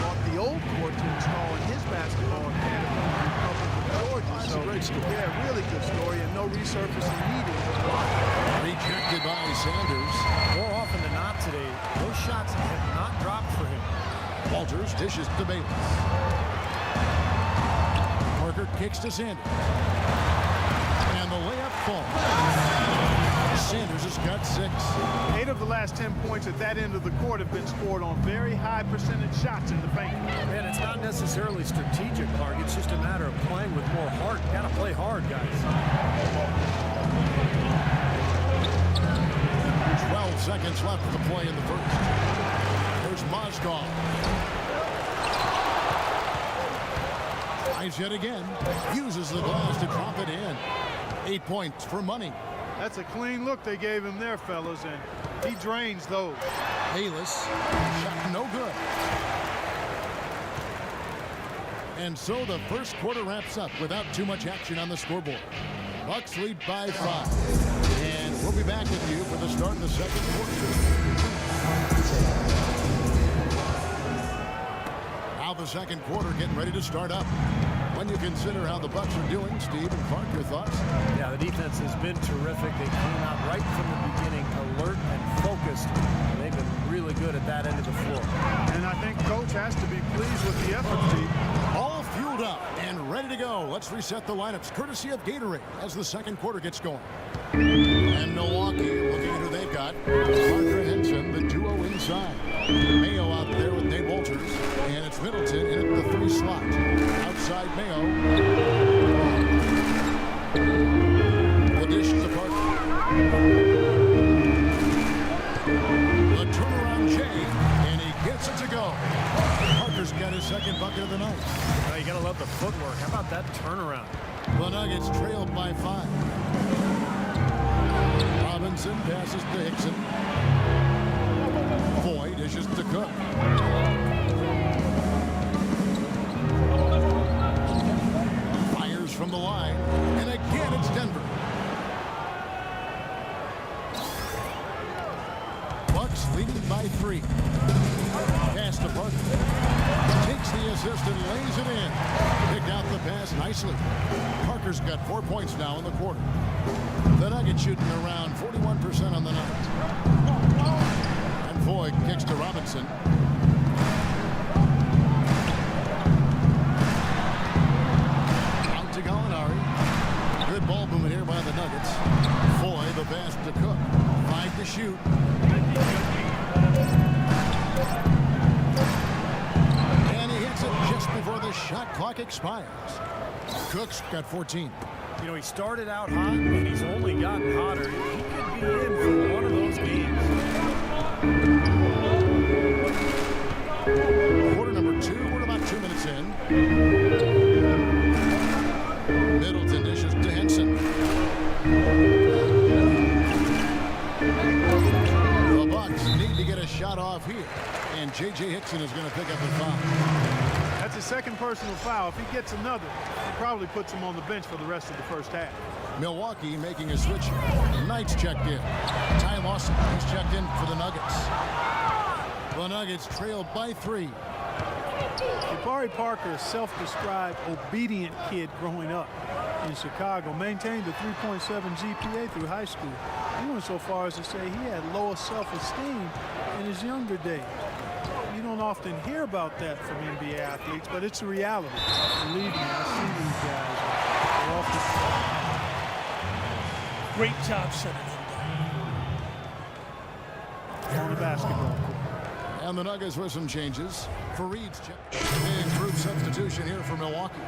bought the old court to install in his basketball academy up in Georgia. That's a great story. Yeah, really good story, and no resurfacing needed. Rejected by Sanders. More often than not today, those shots have not dropped for him. Walters dishes to Bayless. Parker kicks to Sanders. And the layup falls. Sanders has got 6. 8 of the last 10 points at that end of the court have been scored on very high percentage shots in the paint. Man, it's not necessarily strategic, Clark. It's just a matter of playing with more heart. You got to play hard, guys. 12 seconds left to play in the first. There's Mozgov. Tries yet again. Uses the glass to drop it in. 8 points for money. That's a clean look they gave him there, fellas, and he drains those. Bayless. Shot no good. And so the first quarter wraps up without too much action on the scoreboard. Bucks lead by 5. And we'll be back with you for the start of the second quarter. Now the second quarter getting ready to start up. When you consider how the Bucks are doing, Steve and Clark, your thoughts? Yeah, the defense has been terrific. They came out right from the beginning, alert and focused. And they've been really good at that end of the floor. And I think Coach has to be pleased with the effort, Steve. All fueled up and ready to go. Let's reset the lineups courtesy of Gatorade as the second quarter gets going. And Milwaukee, looking at who they've got. Parker Henson, the duo inside. Mayo out there with Nate Walters. And it's Middleton in at the 3 slot. Outside Mayo. The dish to Parker. The turnaround Jay. And he gets it to go. Parker's got his second bucket of the night. Now, you got to love the footwork. How about that turnaround? The Nuggets trailed by 5. Robinson passes to Hickson. Foy dishes to Cook. Fires from the line. And again, it's Denver. Bucks leading by 3. Pass to Parker. Takes the assist and lays it in. Picked out the pass nicely. Parker's got 4 points now in the quarter. The Nuggets shooting around 41% on the night. And Foy kicks to Robinson. Out to Gallinari. Good ball movement here by the Nuggets. Foy the pass to Cook. 5 to shoot. Just before the shot clock expires. Cook's got 14. You know, he started out hot, and he's only gotten hotter. He could be in for one of those games. Quarter number 2. We're about 2 minutes in. Middleton dishes to Henson. The Bucks need to get a shot off here. And J.J. Hickson is going to pick up the foul. That's his second personal foul. If he gets another, he probably puts him on the bench for the rest of the first half. Milwaukee making a switch. Knight's checked in. Ty Lawson is checked in for the Nuggets. The Nuggets trailed by 3. Jabari Parker, a self-described obedient kid growing up in Chicago, maintained a 3.7 GPA through high school. He went so far as to say he had lower self-esteem in his younger days. You don't often hear about that from NBA athletes, but it's a reality. Believe me, I see these guys. They're often Great job shutting him down. on the basketball court. And the Nuggets with some changes. Fareed's checked. Improved substitution here for Milwaukee.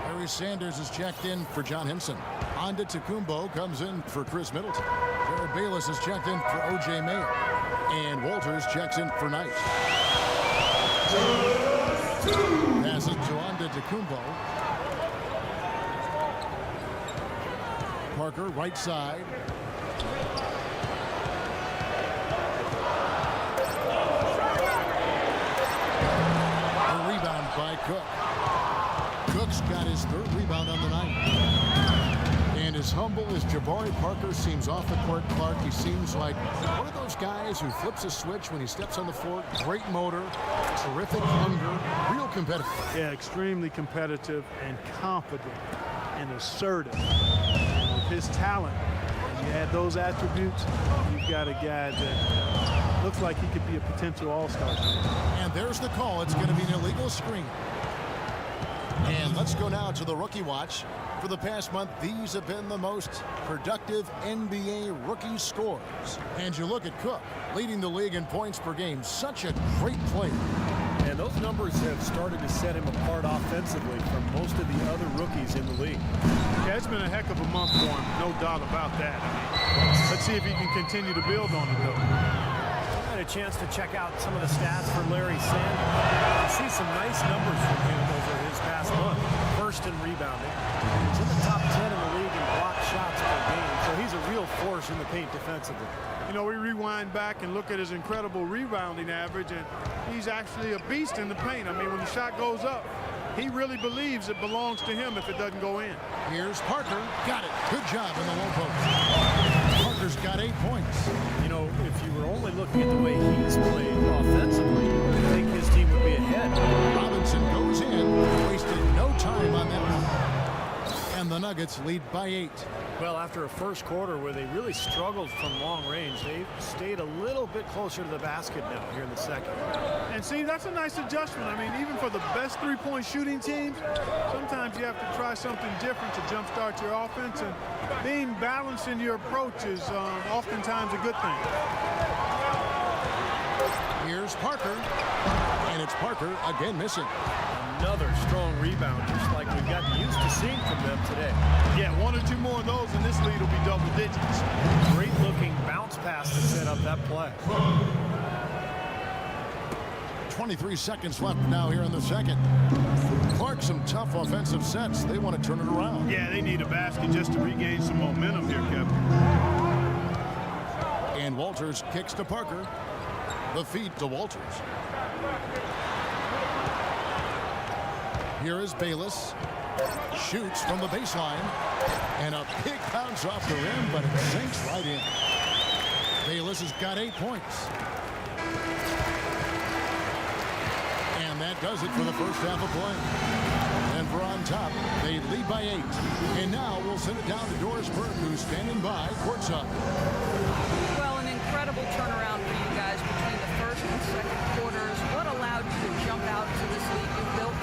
Harry Sanders is checked in for John Henson. Antetokounmpo comes in for Chris Middleton. Jared Bayless is checked in for O.J. Mayer. And Walters checks in for Knight. Passes to Antetokounmpo. Parker, right side. A rebound by Cook. Cook's got his 3rd rebound on the night. And as humble as Jabari Parker seems off the court, Clark, he seems like one of those guys who flips a switch when he steps on the floor. Great motor, terrific hunger, real competitive. Yeah, extremely competitive and confident and assertive. And with his talent, when you add those attributes, you've got a guy that looks like he could be a potential all-star. And there's the call. It's going to be an illegal screen. And let's go now to the rookie watch. For the past month, these have been the most productive NBA rookie scores. And you look at Cook, leading the league in points per game. Such a great player. And those numbers have started to set him apart offensively from most of the other rookies in the league. Yeah, it's been a heck of a month for him, no doubt about that. Let's see if he can continue to build on it, though. I had a chance to check out some of the stats for Larry Sanders. You see some nice numbers from him over his past month. First in rebounding. He's in the top 10 in the league in block shots per game, so he's a real force in the paint defensively. You know, we rewind back and look at his incredible rebounding average, and he's actually a beast in the paint. I mean, when the shot goes up, he really believes it belongs to him if it doesn't go in. Here's Parker. Got it. Good job in the low post. Parker's got 8 points. You know, if you were only looking at the way he's played offensively, I think his team would be ahead. Robinson goes in. Wasted no time on that one. And the Nuggets lead by 8. Well, after a first quarter where they really struggled from long range, they've stayed a little bit closer to the basket now here in the second. And see, that's a nice adjustment. I mean, even for the best three-point shooting teams, sometimes you have to try something different to jumpstart your offense, and being balanced in your approach is oftentimes a good thing. Here's Parker. And it's Parker again missing. Another strong rebound, just like we've gotten used to seeing from them today. Yeah, 1 or 2 more of those, and this lead will be double digits. Great looking bounce pass to set up that play. 23 seconds left now here in the second. Clark, some tough offensive sets. They want to turn it around. Yeah, they need a basket just to regain some momentum here, Kevin. And Walters kicks to Parker. The feed to Walters. Here is Bayless. Shoots from the baseline. And a big bounce off the rim, but it sinks right in. Bayless has got 8 points. And that does it for the first half of play. Denver on top. They lead by 8. And now we'll send it down to Doris Burke, who's standing by courtside. Well, an incredible turnaround for you guys between the first and second quarters. What allowed you to jump out to this lead you built?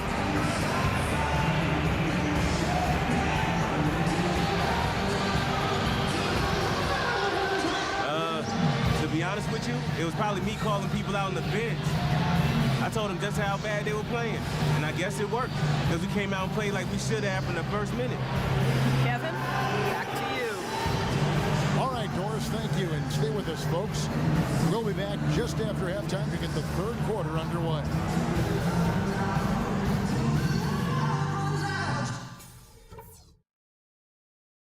To be honest with you, it was probably me calling people out on the bench. I told them just how bad they were playing, and I guess it worked because we came out and played like we should have in the first minute. Kevin, back to you. All right, Doris, thank you, and stay with us, folks. We'll be back just after halftime to get the third quarter underway.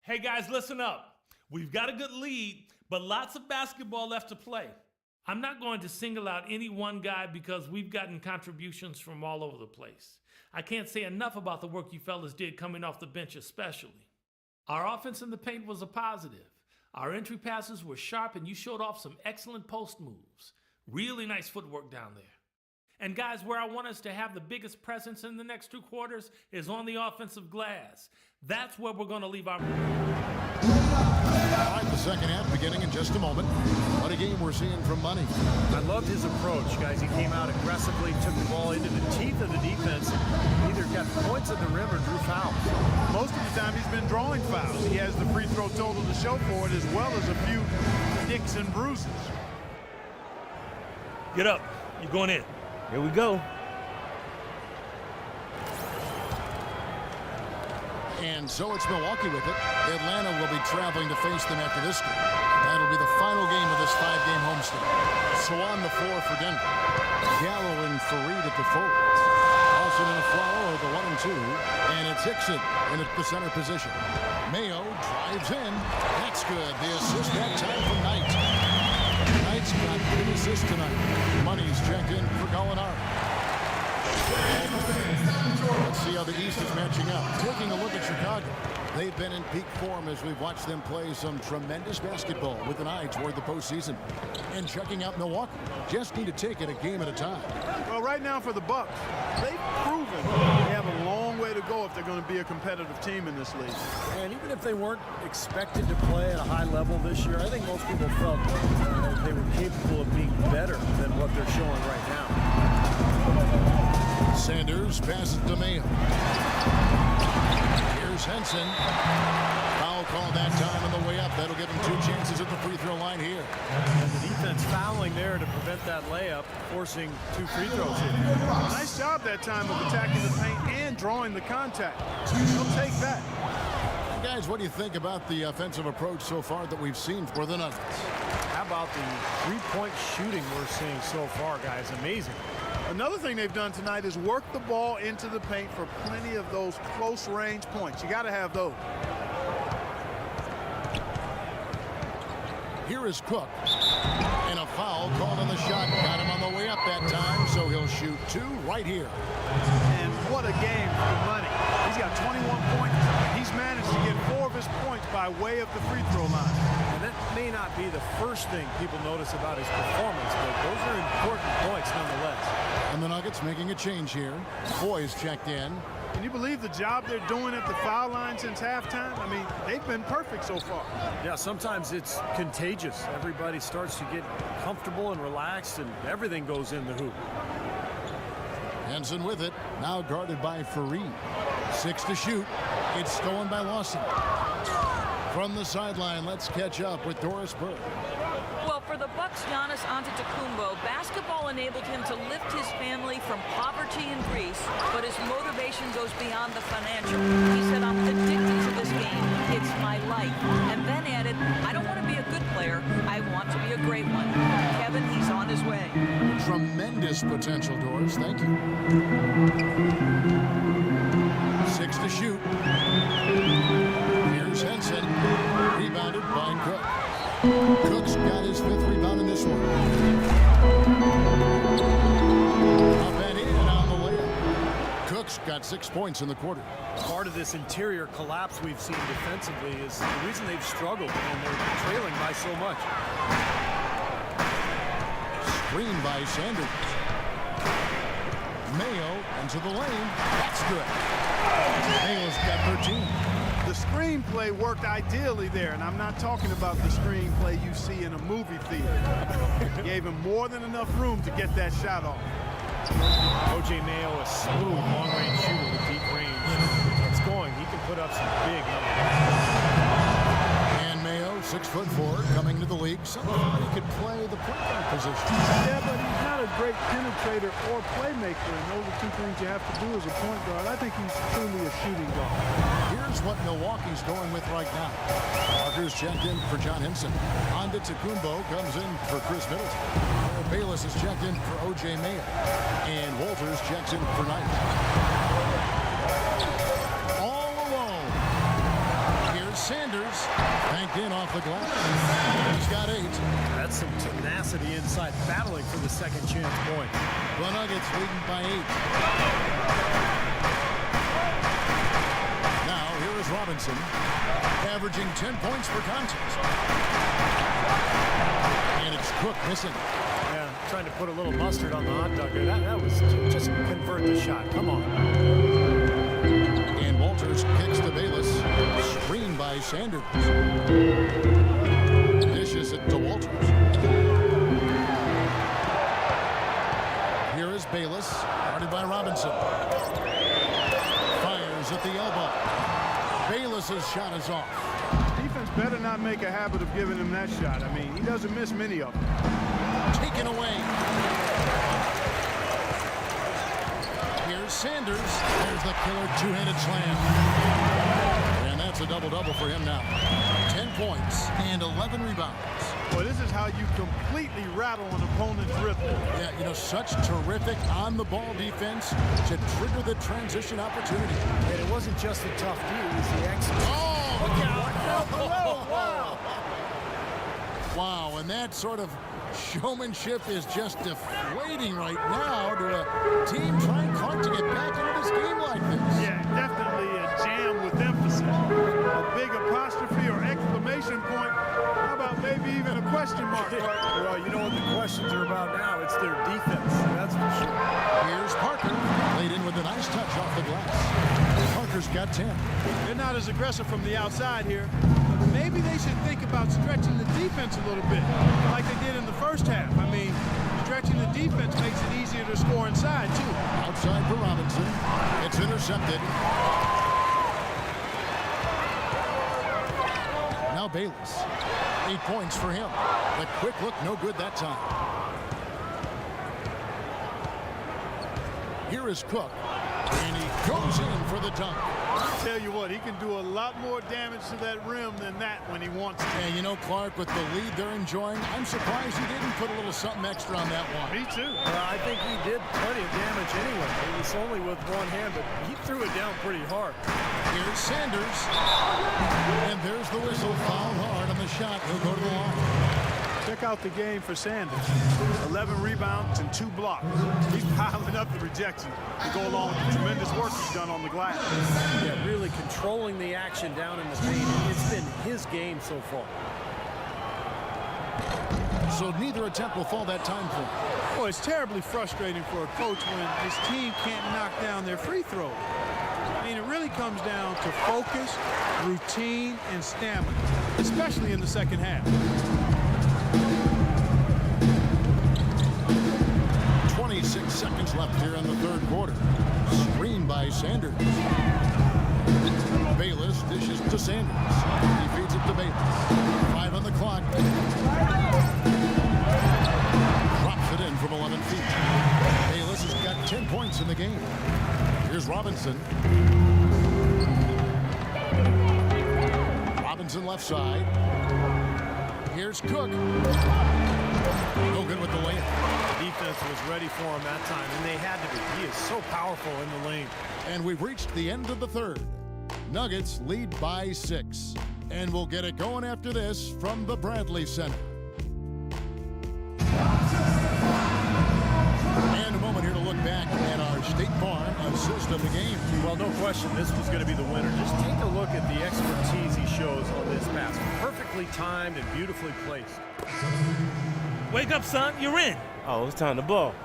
Hey guys, listen up. We've got a good lead, but lots of basketball left to play. I'm not going to single out any one guy because we've gotten contributions from all over the place. I can't say enough about the work you fellas did coming off the bench especially. Our offense in the paint was a positive. Our entry passes were sharp and you showed off some excellent post moves. Really nice footwork down there. And guys, where I want us to have the biggest presence in the next 2 quarters is on the offensive glass. That's where we're going to leave our... All right, the second half beginning in just a moment. What a game we're seeing from Money. I loved his approach, guys. He came out aggressively, took the ball into the teeth of the defense, and either got points at the rim or drew fouls. Most of the time he's been drawing fouls. He has the free throw total to show for it, as well as a few nicks and bruises. Get up. You're going in. Here we go. And so it's Milwaukee with it. Atlanta will be traveling to face them after this game. That'll be the final game of this 5-game homestand. So on the floor for Denver. Gallo and Fareed at the forwards. Lawson and Aflalo are the 1 and 2. And it's Hickson in at the center position. Mayo drives in. That's good. The assist that time from Knight. Knight's got 3 assists tonight. Money's checked in for Gallinari. Let's see how the East is matching up. Taking a look at Chicago. They've been in peak form as we've watched them play some tremendous basketball with an eye toward the postseason. And checking out Milwaukee. Just need to take it a game at a time. Well, right now for the Bucks, they've proven they have a long way to go if they're going to be a competitive team in this league. And even if they weren't expected to play at a high level this year, I think most people felt they were capable of being better than what they're showing right now. Sanders passes to Mayo. Here's Henson. Foul call that time on the way up. That'll give him 2 chances at the free throw line here. And the defense fouling there to prevent that layup, forcing 2 free throws here. Nice job that time of attacking the paint and drawing the contact. They'll take that. Guys, what do you think about the offensive approach so far that we've seen for the Nuggets? How about the 3-point shooting we're seeing so far, guys? Amazing. Another thing they've done tonight is work the ball into the paint for plenty of those close range points. You got to have those. Here is Cook. And a foul called on the shot. Got him on the way up that time, so he'll shoot 2 right here. And what a game for Money. He's got 21 points. He's managed to get 4 of his points by way of the free throw line. And that may not be the first thing people notice about his performance, but those are important points nonetheless. And the Nuggets making a change here. Boys checked in. Can you believe the job they're doing at the foul line since halftime? I mean, they've been perfect so far. Yeah, sometimes it's contagious. Everybody starts to get comfortable and relaxed, and everything goes in the hoop. Henson with it. Now guarded by Fareed. 6 to shoot. It's stolen by Lawson. From the sideline, let's catch up with Doris Burke. Well, for the Bucks Bucks Giannis Antetokounmpo, basketball enabled him to lift his family from poverty in Greece, but his motivation goes beyond the financial. He said, "I'm addicted to this game. It's my life." And then added, "I don't want to be a good player. I want to be a great one." Kevin, he's on his way. Tremendous potential, Doris. Thank you. 6 to shoot. Here's Henson. Rebounded by Cook. Cook's got his 5th rebound in this one. Up and in and on the layup. Cook's got 6 points in the quarter. Part of this interior collapse we've seen defensively is the reason they've struggled, and they're trailing by so much. Screen by Sanders. Mayo into the lane. That's good. Mayo's got 13. The screenplay worked ideally there, and I'm not talking about the screenplay you see in a movie theater. Gave him more than enough room to get that shot off. O.J. Mayo, a smooth long-range shooter with deep range. It's going. He can put up some big numbers. And Mayo, 6'4", coming to the league. Somebody could play the point guard position. Yeah, but he's not a great penetrator or playmaker, and those are 2 things you have to do as a point guard. I think he's truly a shooting guard. Here's what Milwaukee's going with right now. Parker's checked in for John Henson. Antetokounmpo comes in for Chris Middleton. Bayless is checked in for O.J. Mayo. And Walters checks in for Knight. All alone. Here's Sanders. Banked in off the glass. He's got 8. That's some tenacity inside, battling for the second chance point. The Nuggets leading by 8. Now, here is Robinson, averaging 10 points per contest. And it's Cook missing. Yeah, trying to put a little mustard on the hot dog there. That was just convert the shot. Come on. And Walters kicks to Bayless. Screen by Sanders. Dishes it to Walters. Here is Bayless, guarded by Robinson. Fires at the elbow. Bayless's shot is off. Defense better not make a habit of giving him that shot. I mean, he doesn't miss many of them. Taken away. Here's Sanders. There's the killer 2-handed slam. And that's a double-double for him now. 10 points and 11 rebounds. Boy, this is how you completely rattle an opponent's rhythm. Yeah, you know, such terrific on-the-ball defense to trigger the transition opportunity. And it wasn't just the tough D, it was the execution. Oh, look out. Wow. Wow, and that sort of showmanship is just deflating right now to a team trying hard to get back into this game like this. Yeah, definitely a jam with emphasis. A big apostrophe or exclamation point. How about maybe even a question mark? Well, you know what the questions are about now. It's their defense, that's for sure. Here's Parker, laid in with a nice touch off the glass. Parker's got 10. They're not as aggressive from the outside here. Maybe they should think about stretching the defense a little bit, like they did in the first half. I mean, stretching the defense makes it easier to score inside, too. Outside for Robinson. It's intercepted. Now Bayless. 8 points for him. The quick look, no good that time. Here is Cook. And he goes in for the dunk. I tell you what, he can do a lot more damage to that rim than that when he wants to. And you know, Clark, with the lead they're enjoying, I'm surprised he didn't put a little something extra on that one. Me too. I think he did plenty of damage anyway. It was only with one hand, but he threw it down pretty hard. Here's Sanders. And there's the whistle. Fouled hard on the shot. He'll go to the line. Check out the game for Sanders. 11 rebounds and 2 blocks. He's piling up the rejection to go along with the tremendous work he's done on the glass. Yeah, really controlling the action down in the paint. It's been his game so far. So neither attempt will fall that time for him. Boy, it's terribly frustrating for a coach when his team can't knock down their free throws. I mean, it really comes down to focus, routine, and stamina, especially in the second half. 26 seconds left here in the third quarter. Screen by Sanders. Bayless dishes to Sanders. He feeds it to Bayless. 5 on the clock. 10 points in the game. Here's Robinson. Robinson left side. Here's Cook. No good with the layup. The defense was ready for him that time, and they had to be. He is so powerful in the lane. And we've reached the end of the third. Nuggets lead by 6. And we'll get it going after this from the Bradley Center. And a moment here to look back at our State Farm assist of the game. Well, no question, this was going to be the winner. Just take a look at the expertise he shows on this pass. Perfectly timed and beautifully placed. Wake up, son. You're in. Oh, it's time to ball.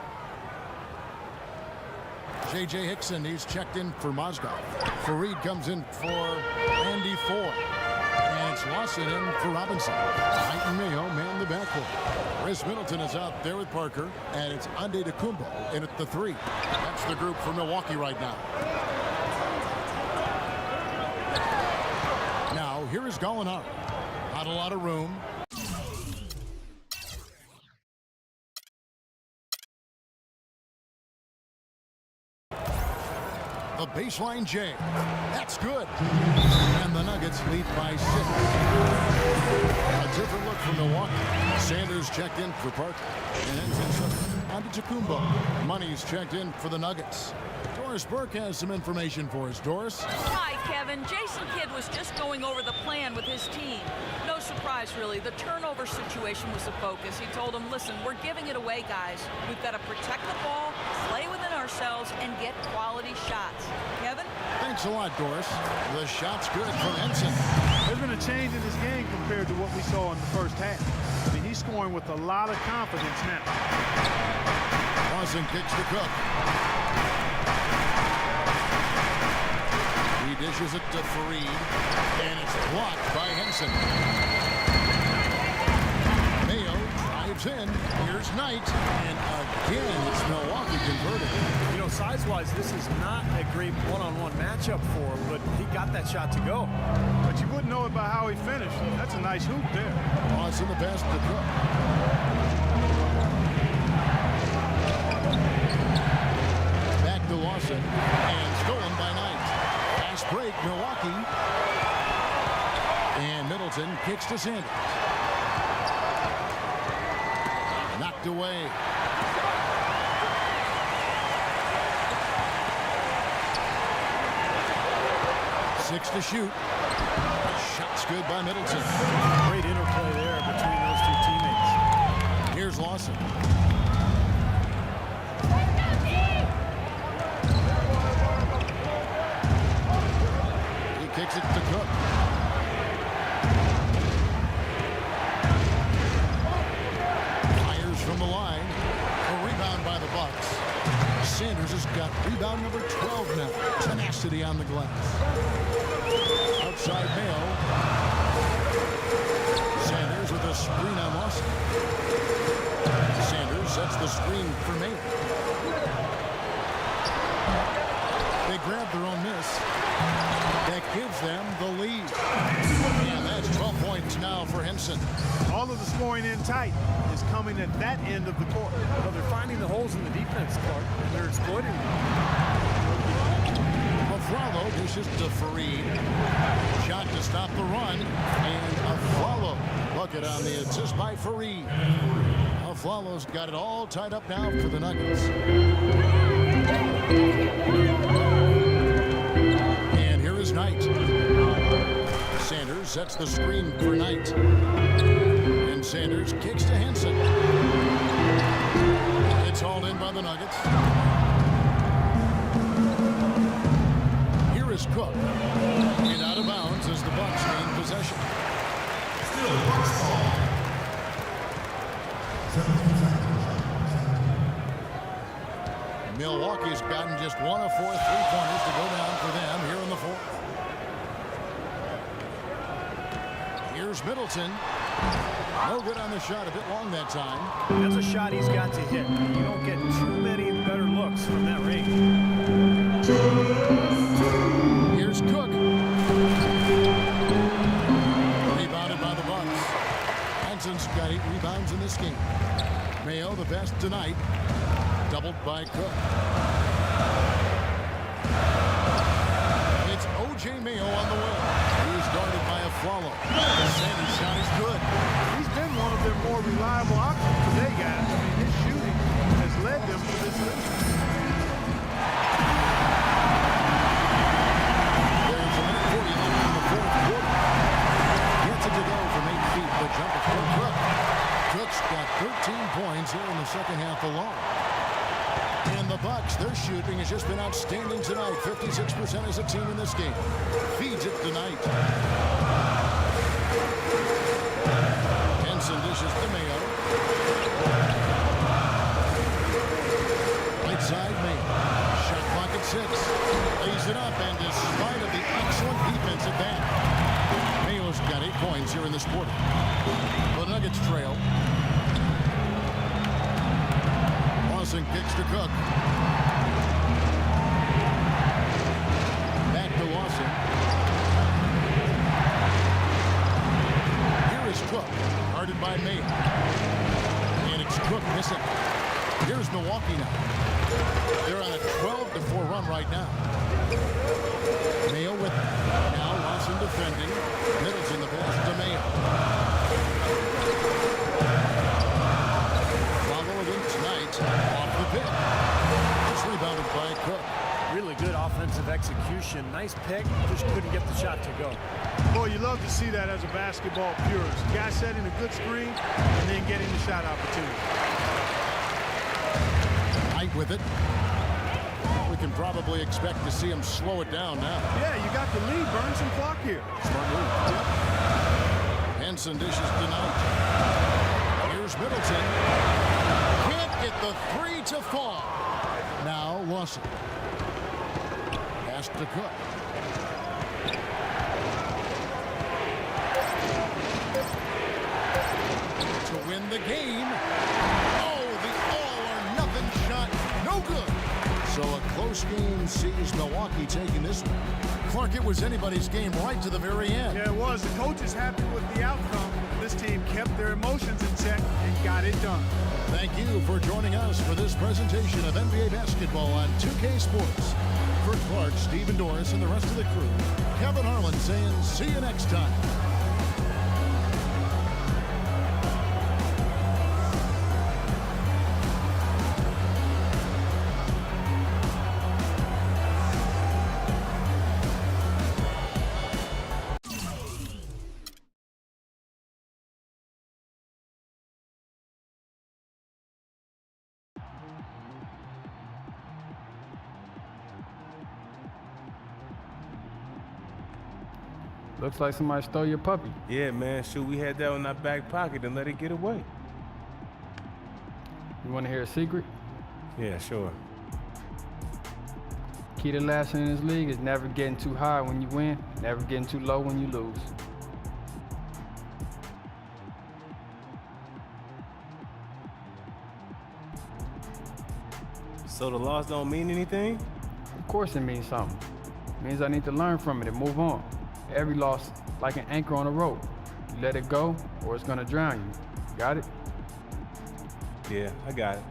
J.J. Hickson, he's checked in for Mozgov. Fareed comes in for Andy Ford. And it's Lawson in for Robinson. Knight and Mayo man the backcourt. Chris Middleton is out there with Parker. And it's Ande DeCumbo in at the 3. That's the group for Milwaukee right now. Now, here is Gallinari. Not a lot of room. The baseline J. That's good. And the Nuggets lead by 6. A different look from Milwaukee. Sanders checked in for Parker. And Ante Antetokounmpo. Money's checked in for the Nuggets. Doris Burke has some information for us. Doris? Hi, Kevin. Jason Kidd was just going over the plan with his team. No surprise, really. The turnover situation was the focus. He told them, listen, we're giving it away, guys. We've got to protect the ball, play within ourselves, and get quality shots. Kevin? Thanks a lot, Doris. The shot's good from Henson. There's been a change in this game compared to what we saw in the first half. I mean, he's scoring with a lot of confidence now. Lawson kicks to Cook. He dishes it to Fareed, and it's blocked by Henson. Mayo drives in. Here's Knight, and again, it's Milwaukee converted. You know, size-wise, this is not a great one-on-one matchup for him, but he got that shot to go. But you wouldn't know it by how he finished. That's a nice hoop there. Lawson the pass to Cook. Back to Lawson, and stolen by Knight. Fast break, Milwaukee. And Middleton kicks to Sanders. Knocked away. Six to shoot. Shot's good by Middleton. Great interplay there between those two teammates. Here's Lawson. He kicks it to Cook. Fires from the line. A rebound by the Bucks. Sanders has got rebound number 12 now. Tenacity on the glass. Outside Mayo. Sanders with a screen on Lawson. Sanders sets the screen for Mayo. They grab their own miss. That gives them the lead. And that's 12 points now for Henson. All of the scoring in tight is coming at that end of the court. Well, they're finding the holes in the defense, Clark, and they're exploiting them. Aflalo dishes to Fareed. Shot to stop the run. And Aflalo bucket on the assist by Fareed. Aflalo's got it all tied up now for the Nuggets. And here is Knight. Sanders sets the screen for Knight. And Sanders kicks to Henson. It's hauled in by the Nuggets. Here is Cook. And out of bounds as the Bucks gain possession. Still Bucks ball. 17 seconds. Milwaukee's gotten just 1 of 4 3-pointers to go down for them here in the fourth. Here's Middleton. No good on the shot, a bit long that time. That's a shot he's got to hit. You don't get too many better looks from that range. Here's Cook. Rebounded by the Bucks. Henson's got 8 rebounds in this game. Mayo the best tonight. Doubled by Cook. It's O.J. Mayo on the way. He's guarded by Afflalo. Sandy's shot is good. He's been one of their more reliable options today, guys. I mean, his shooting has led them to this lead. There's a minute 40 left in the fourth quarter. Gets it to go from 8 feet. The jumper from Cook. Cook's got 13 points here in the second half alone. And the Bucks, their shooting has just been outstanding tonight. 56% as a team in this game. Feeds it tonight. Henson dishes to Mayo. Right side, Mayo. Shot clock at 6. Lays it up, and despite of the excellent defensive back, Mayo's got 8 points here in this quarter. The Nuggets trail. Lawson kicks to Cook. Back to Lawson. Here is Cook, guarded by Mayo. And it's Cook missing. Here's Milwaukee now. They're on a 12-4 run right now. Mayo with it. Now Lawson defending. Middleton the pass to Mayo. Following tonight off the pick. It's rebounded by Cook. Really good offensive execution. Nice pick. Just couldn't get the shot to go. Boy, you love to see that as a basketball purist. Guy setting a good screen and then getting the shot opportunity. Knight with it. We can probably expect to see him slow it down now. Yeah, you got the lead. Burn some clock here. Smart move. Yep. Henson dishes tonight. Here's Middleton. Can't get the 3 to fall. Now Lawson. Pass to Cook. To win the game. Oh, the all-or-nothing shot. No good. So a close game sees Milwaukee taking this one. Clark, it was anybody's game right to the very end. Yeah, it was. The coach is happy with the outcome. This team kept their emotions in check and got it done. Thank you for joining us for this presentation of NBA basketball on 2K Sports. For Clark, Stephen Doris, and the rest of the crew, Kevin Harlan saying see you next time. Looks like somebody stole your puppy. Yeah, man. Shoot, we had that in our back pocket and let it get away. You want to hear a secret? Yeah, sure. Key to lasting in this league is never getting too high when you win, never getting too low when you lose. So the loss don't mean anything? Of course it means something. It means I need to learn from it and move on. Every loss like an anchor on a rope. You let it go or it's gonna drown you. Got it? Yeah, I got it.